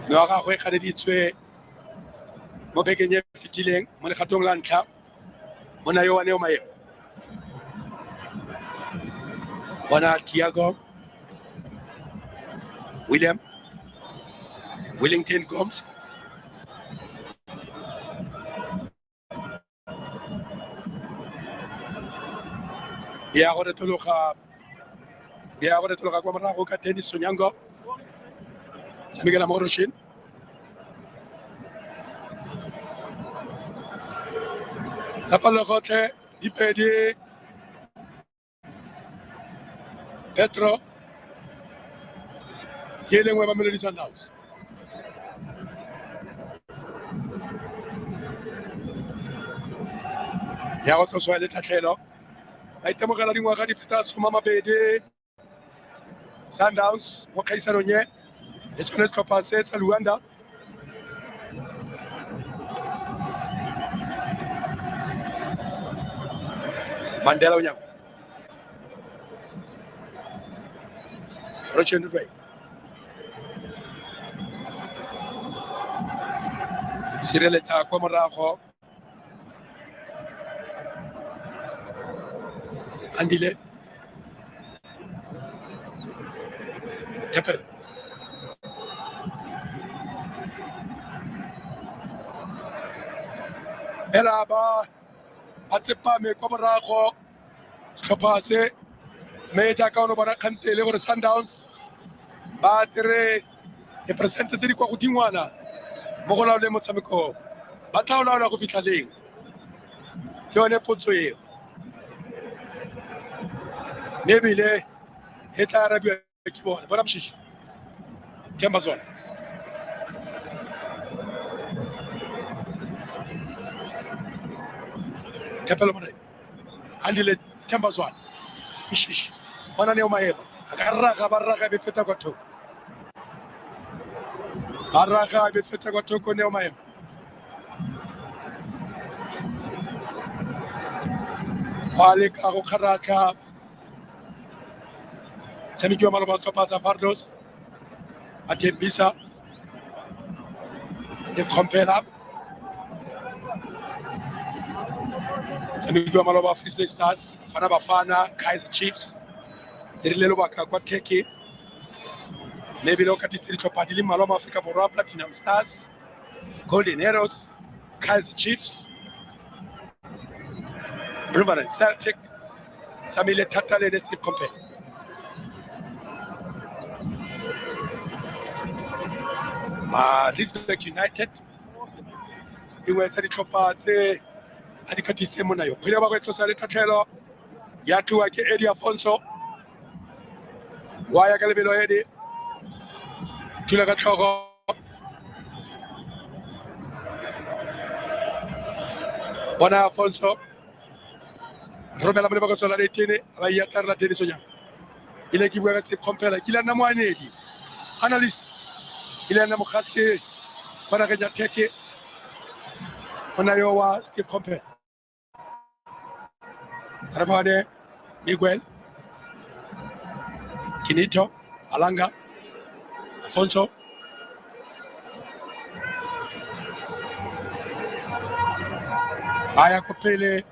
Noara Reuck Khadiditswe Mobegenye Fitileng Mone Khatonglan Cup Munayowa Neo Mayema Bona Tiago Wellington Gomes Biagore Toloka kwa Marago ka tennis Onyango Miguel Amoroshin Kapalokote Dipedi Petro Yeleng wa Mamelodi Sundowns ya otro swale tatlhelo aitemogela dingwaga di feta 20 Sundowns mo kaisanong e le tsone setlhopha se sa Luanda Mandela Onyango Reuck sireletsa kwa morago Andile Tepel Elaba Atsepame kwa morago Kapase Meja kaono bara kantele gore Sundowns ba tsere e presente tse di kwa godingwana mo go laole motshameko ba tla o laola go fitlha leng ke yone potso eo nebile e tla arabiwa ke bona bona mshishi Themba Zwane Tepelo Morena Andile Themba Zwane mshishi bona Neo Mayema akaraka baraka befeta kwa thoko baraka befeta kwa thoko Neo Mayema Wale ka go kharaka Tsamikiwa maloba topasa Fardos Atembisa de Compela Tsamikiwa maloba Free Stars Fana Bafana Kaizer Chiefs Dirilelo baka kwa Teke Maybe lokati sirito padili maloba Africa Borwa Platinum Stars Golden Arrows Kaizer Chiefs Bloemfontein Celtic Tamile Tatale de Steve Compel Reuck United iwe tsa ditlhopha tse a di katise mo nayo khile ba go tlosa le tatlhelo ya tuwa ke Eddie Afonso wa ya ka lebelo Eddie tula ka tlhogo bona Afonso Romela mo le ba go sola le tene ba ya tarla tene sonya ile ki bua ka Steve Compel ki la na moanedi analyst ile na mokgase bona ga Teke ona yo wa Steve Compel Arabade Miguel Kinito Alanga Afonso aya kopele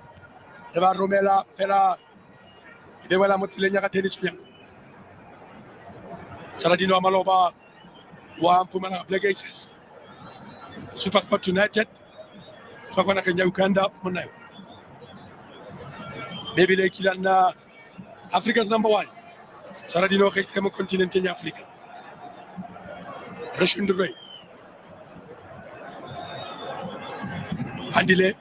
le ba romela fela ebe wala motsilenya ka tennis nya tsala dino maloba wa Mpumalanga Black Aces Supersport United Fakona Kenya Uganda munayo maybe le kilana Africa's #1 tsala dino ke tsemo continent ya Africa Reuck Andile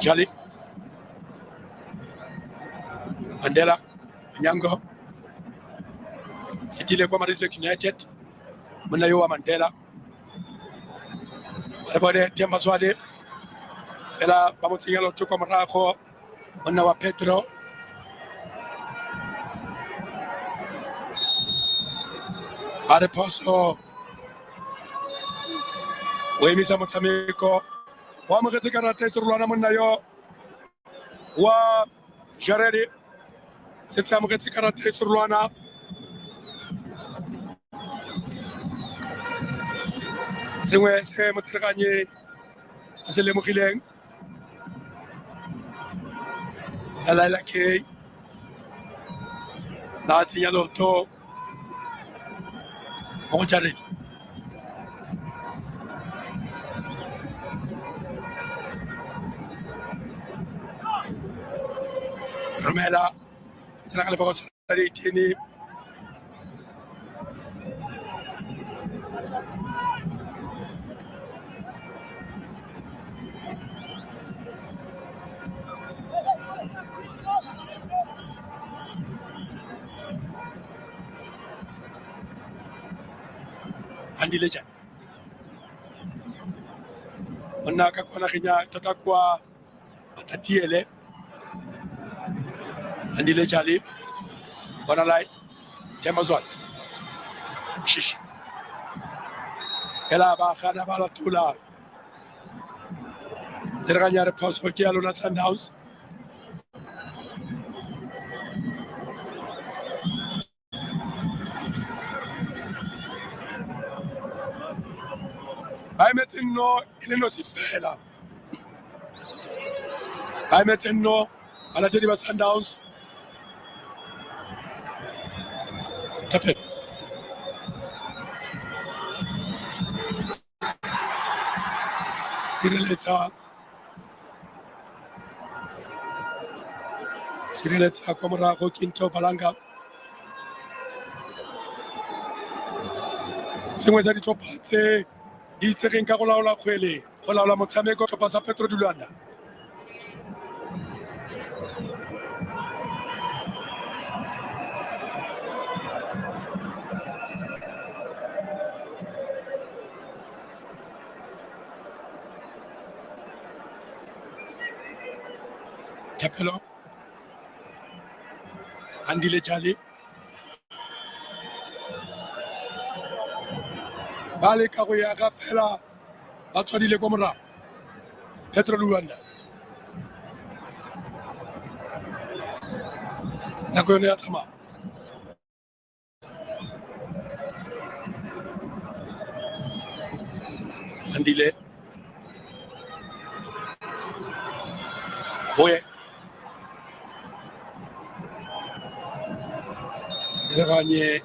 Jali Mandela Onyango Fitile kwa Reuck United munayo wa Mandela Arabade Themba Zwane Ela ba mo tsenya lotso kwa morago monna wa Petro. Are phoso o emisa motshameko wa mogetse karata e serolwana monna yo wa Jaredi setse a mogetse karata e serolwana sengwe se motsheleganye a se lemogileng Laila K na tsenya loto mo Jaredi Romela tsena ka lebaka sa ditini andile jang monna ka kona genya tota kwa atatiele andile jali bona lai temazwan shish ela ba khana bala tula zerganya re poso ke alona Sundowns ba metsin no ile no sifela ba metsin no ala tedi ba Sundowns tape Sireletsa kwa morago Kinto Balanga sengwe sa ditlhopha tse di itsegeng ka go laola kgwele go laola motshameko tlhopha sa Petro di Luanda Tapelo andile jali bale ka go ya ga fela ba tswadile kwa morago Petro Luanda nako yone ya tsamaya andile boye Zerganye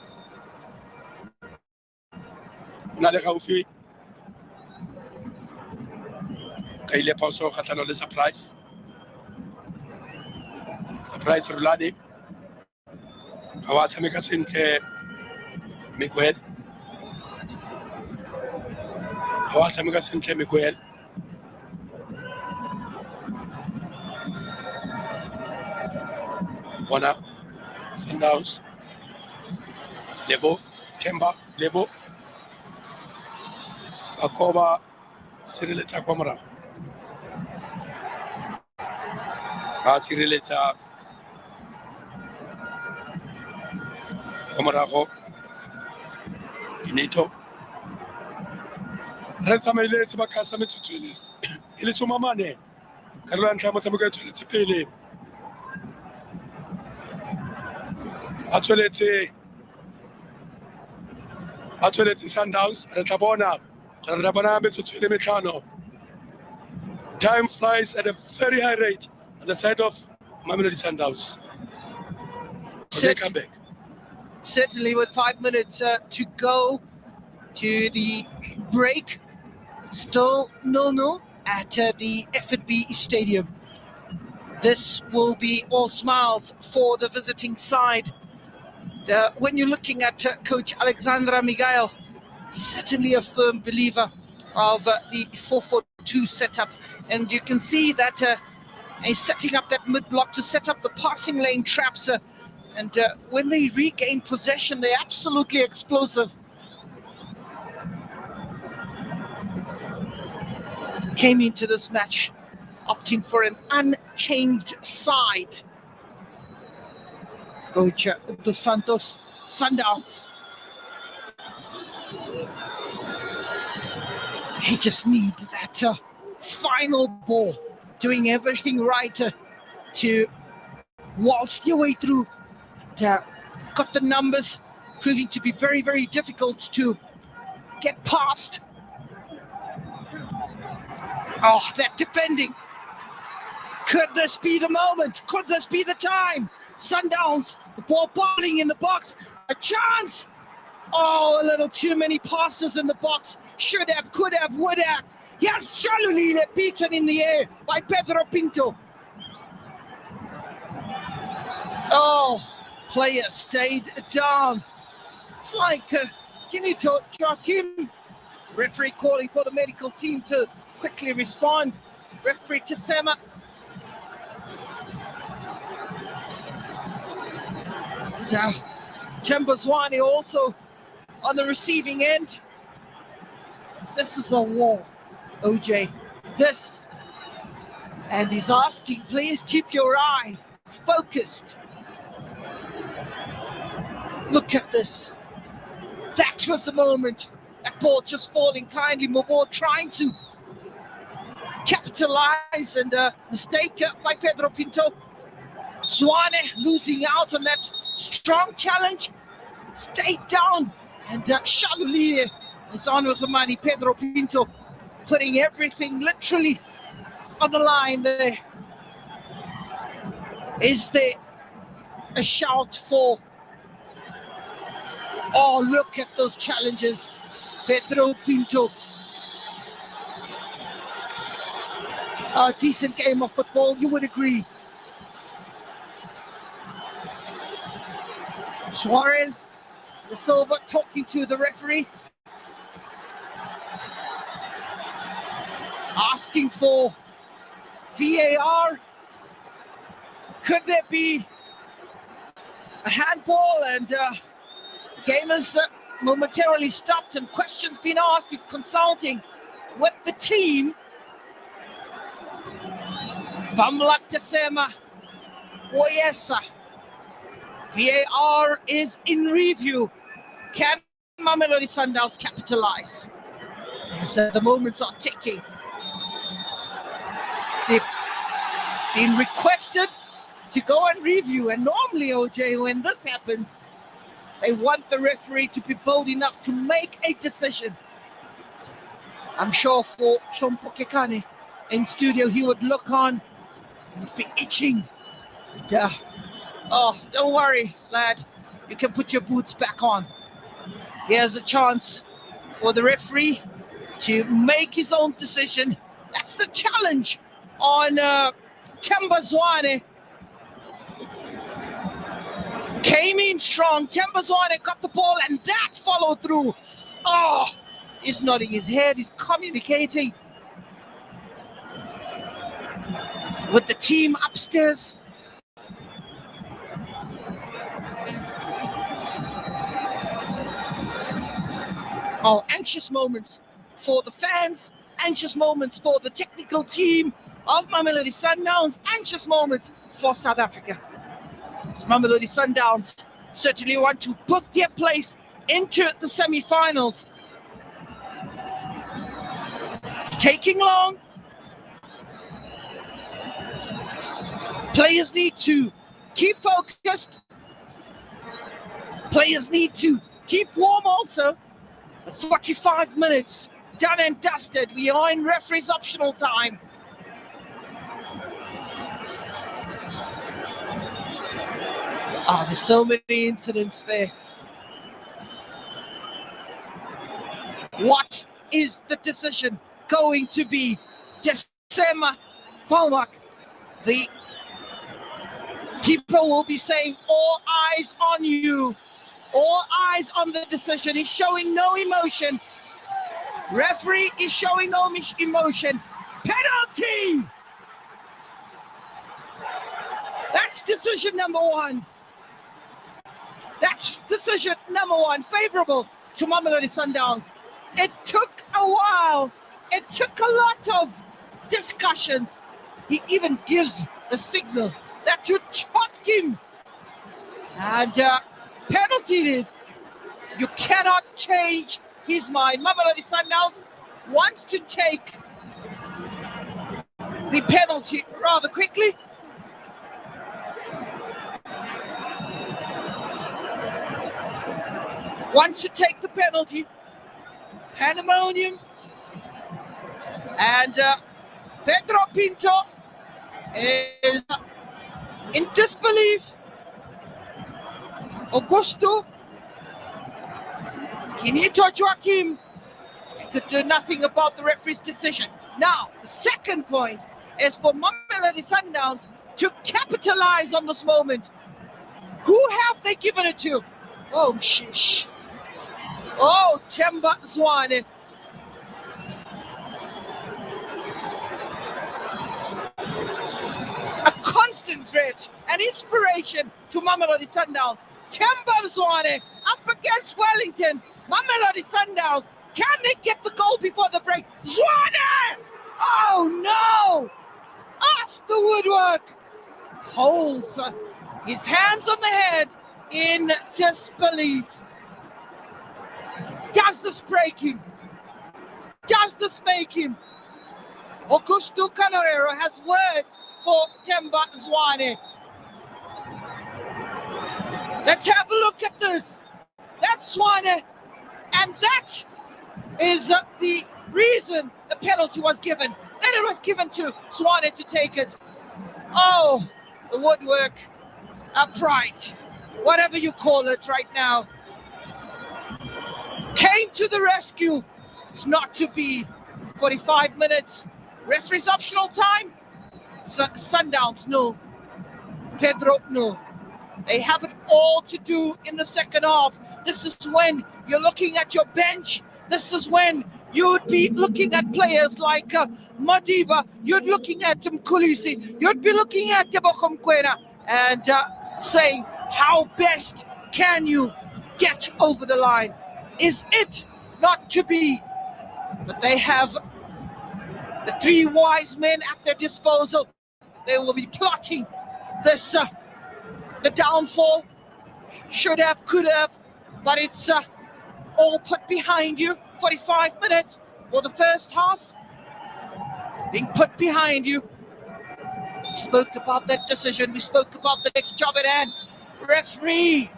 na le gaufi ka ile phoso kgatlhanong le surprise Rulani ga wa tshameka sentle Miguel ga wa tshameka sentle Miguel bona Sundowns Lebo Temba Lebo Akoba sireletsa kwa morago ba sireletsa kwa morago Benito re tsamaile sebaka sa metsotso e le somamane karolo ya ntlha ya motshameko e tsweletse pele a tsweletse Sundowns re tla bona metsotso e le metlhano. Time flies at a very high rate on the side of Mamelodi Sundowns. They come back. Certainly with 5 minutes to go to the break. Still 0-0 at the FNB Stadium. This will be all smiles for the visiting side. When you're looking at Coach Alexandra Miguel, certainly a firm believer of the 4-4-2 setup. And you can see that he's setting up that mid-block to set up the passing lane traps. And when they regain possession, they're absolutely explosive. Came into this match opting for an unchanged side. Coach Dos Santos, Sundowns. He just needs that final ball, doing everything right to waltz your way through. Got the numbers, proving to be very, very difficult to get past. Oh, that defending. Could this be the moment? Could this be the time? Sundowns, the ball bowling in the box. A chance. Oh, a little too many passes in the box. Should have, could have, would have. Yes, Shalulile beaten in the air by Petro Pinto. Oh, player stayed down. It's like Kinito Joachim. Referee calling for the medical team to quickly respond. Referee Tsema. Tembazwane also on the receiving end. This is a war, OJ. This. And he's asking, please keep your eye focused. Look at this. That was the moment. That ball just falling kindly. Mobo trying to capitalize, and a mistake by Pedro Pinto. Zwane losing out on that strong challenge. Stayed down, and Shalulile is on with the money. Pedro Pinto putting everything literally on the line there. Is there a shout for? Oh, look at those challenges. Pedro Pinto. A decent game of football, you would agree. Suarez, the Silva talking to the referee. Asking for VAR. Could there be a handball? And game is momentarily stopped and questions being asked. He's consulting with the team. Pamela Tsema Woyesa. VAR is in review. Can Mamelodi Sundowns capitalize? As the moments are ticking. They've been requested to go and review, and normally, OJ, when this happens, they want the referee to be bold enough to make a decision. I'm sure for Hlompo Kekane in studio, he would look on and be itching. And, oh, don't worry, lad. You can put your boots back on. Here's a chance for the referee to make his own decision. That's the challenge on Tembazwane. Came in strong. Tembazwane got the ball, and that followed through. Oh, he's nodding his head. He's communicating with the team upstairs. Oh, anxious moments for the fans, anxious moments for the technical team of Mamelodi Sundowns, anxious moments for South Africa. Mamelodi Sundowns certainly want to book their place into the semi-finals. It's taking long. Players need to keep focused. Players need to keep warm also. 45 minutes done and dusted. We are in referee's optional time. Oh, there's so many incidents there. What is the decision going to be? Tsema Pomak, the people will be saying, all eyes on you. All eyes on the decision. He's showing no emotion. Referee is showing no emotion. Penalty! That's decision number one. That's decision number one, favorable to Mamelodi Sundowns. It took a while. It took a lot of discussions. he even gives a signal that you chopped him. And penalty it is. You cannot change his mind. Mamelodi Sundowns wants to take the penalty rather quickly. Wants to take the penalty. Pandemonium. And Petro Pinto is in disbelief. Augusto Kinito Joaquim could do nothing about the referee's decision. Now, the second point is for Mamelodi Sundowns to capitalize on this moment. Who have they given it to? Oh, shish. Oh, Themba Zwane. A constant threat, an inspiration to Mamelodi Sundowns. Themba Zwane up against Wellington. Mamelodi Sundowns, can they get the goal before the break? Zwane! Oh no! Off the woodwork. Holds his hands on the head in disbelief. Does this break him? Does this make him? Augusto Canorero has words for Themba Zwane. Let's have a look at this. That's Zwane. And that is the reason the penalty was given. Then it was given to Zwane to take it. Oh, the woodwork, upright, whatever you call it right now, came to the rescue. It's not to be. 45 minutes. Referee's optional time. Sundowns, no. Petro, no. They have it all to do in the second half. This is when you're looking at your bench. This is when you would be looking at players like Madiba. You're looking at Mkulisi. You'd be looking at Tebogo Mokoena and saying, how best can you get over the line? Is it not to be? But they have the three wise men at their disposal. They will be plotting this, the downfall. Should have, could have, but it's all put behind you. 45 minutes for the first half being put behind you. We spoke about that decision. We spoke about the next job at hand. Referee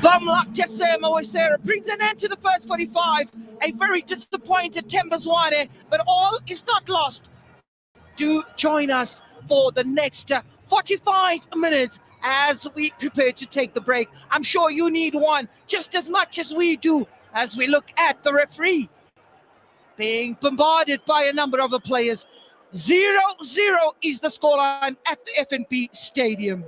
Bamla Tesema Wasera brings an end to the first 45. A very disappointed Themba Zwane, but all is not lost. Do join us for the next 45 minutes as we prepare to take the break. I'm sure you need one just as much as we do as we look at the referee being bombarded by a number of the players. 0-0 is the scoreline at the FNB Stadium.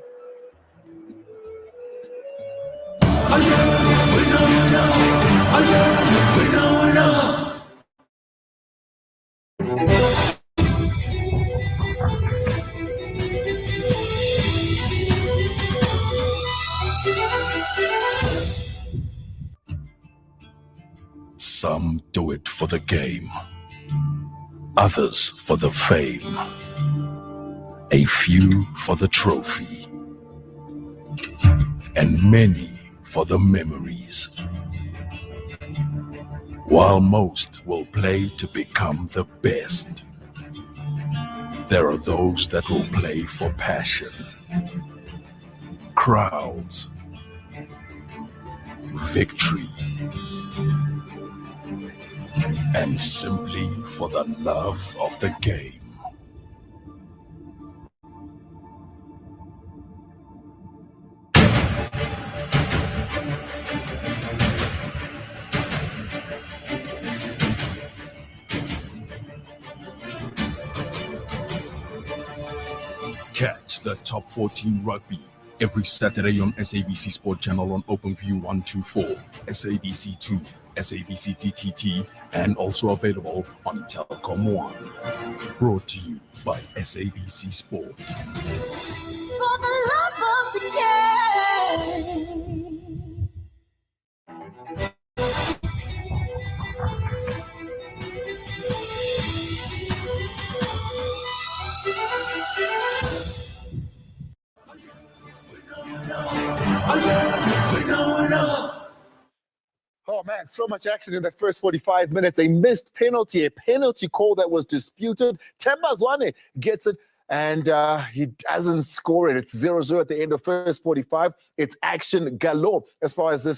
Some do it for the game, others for the fame, a few for the trophy, and many for the memories. While most will play to become the best, there are those that will play for passion, crowds, victory, and simply for the love of the game. Catch the Top 14 Rugby every Saturday on SABC Sport Channel on OpenView 124, SABC 2, SABC DTT, and also available on Telkom One. Brought to you by SABC Sport. For the love of the game. Oh man, so much action in that first 45 minutes. A missed penalty, a penalty call that was disputed. Themba Zwane gets it, and he doesn't score it. It's 0-0 at the end of first 45. It's action galore as far as this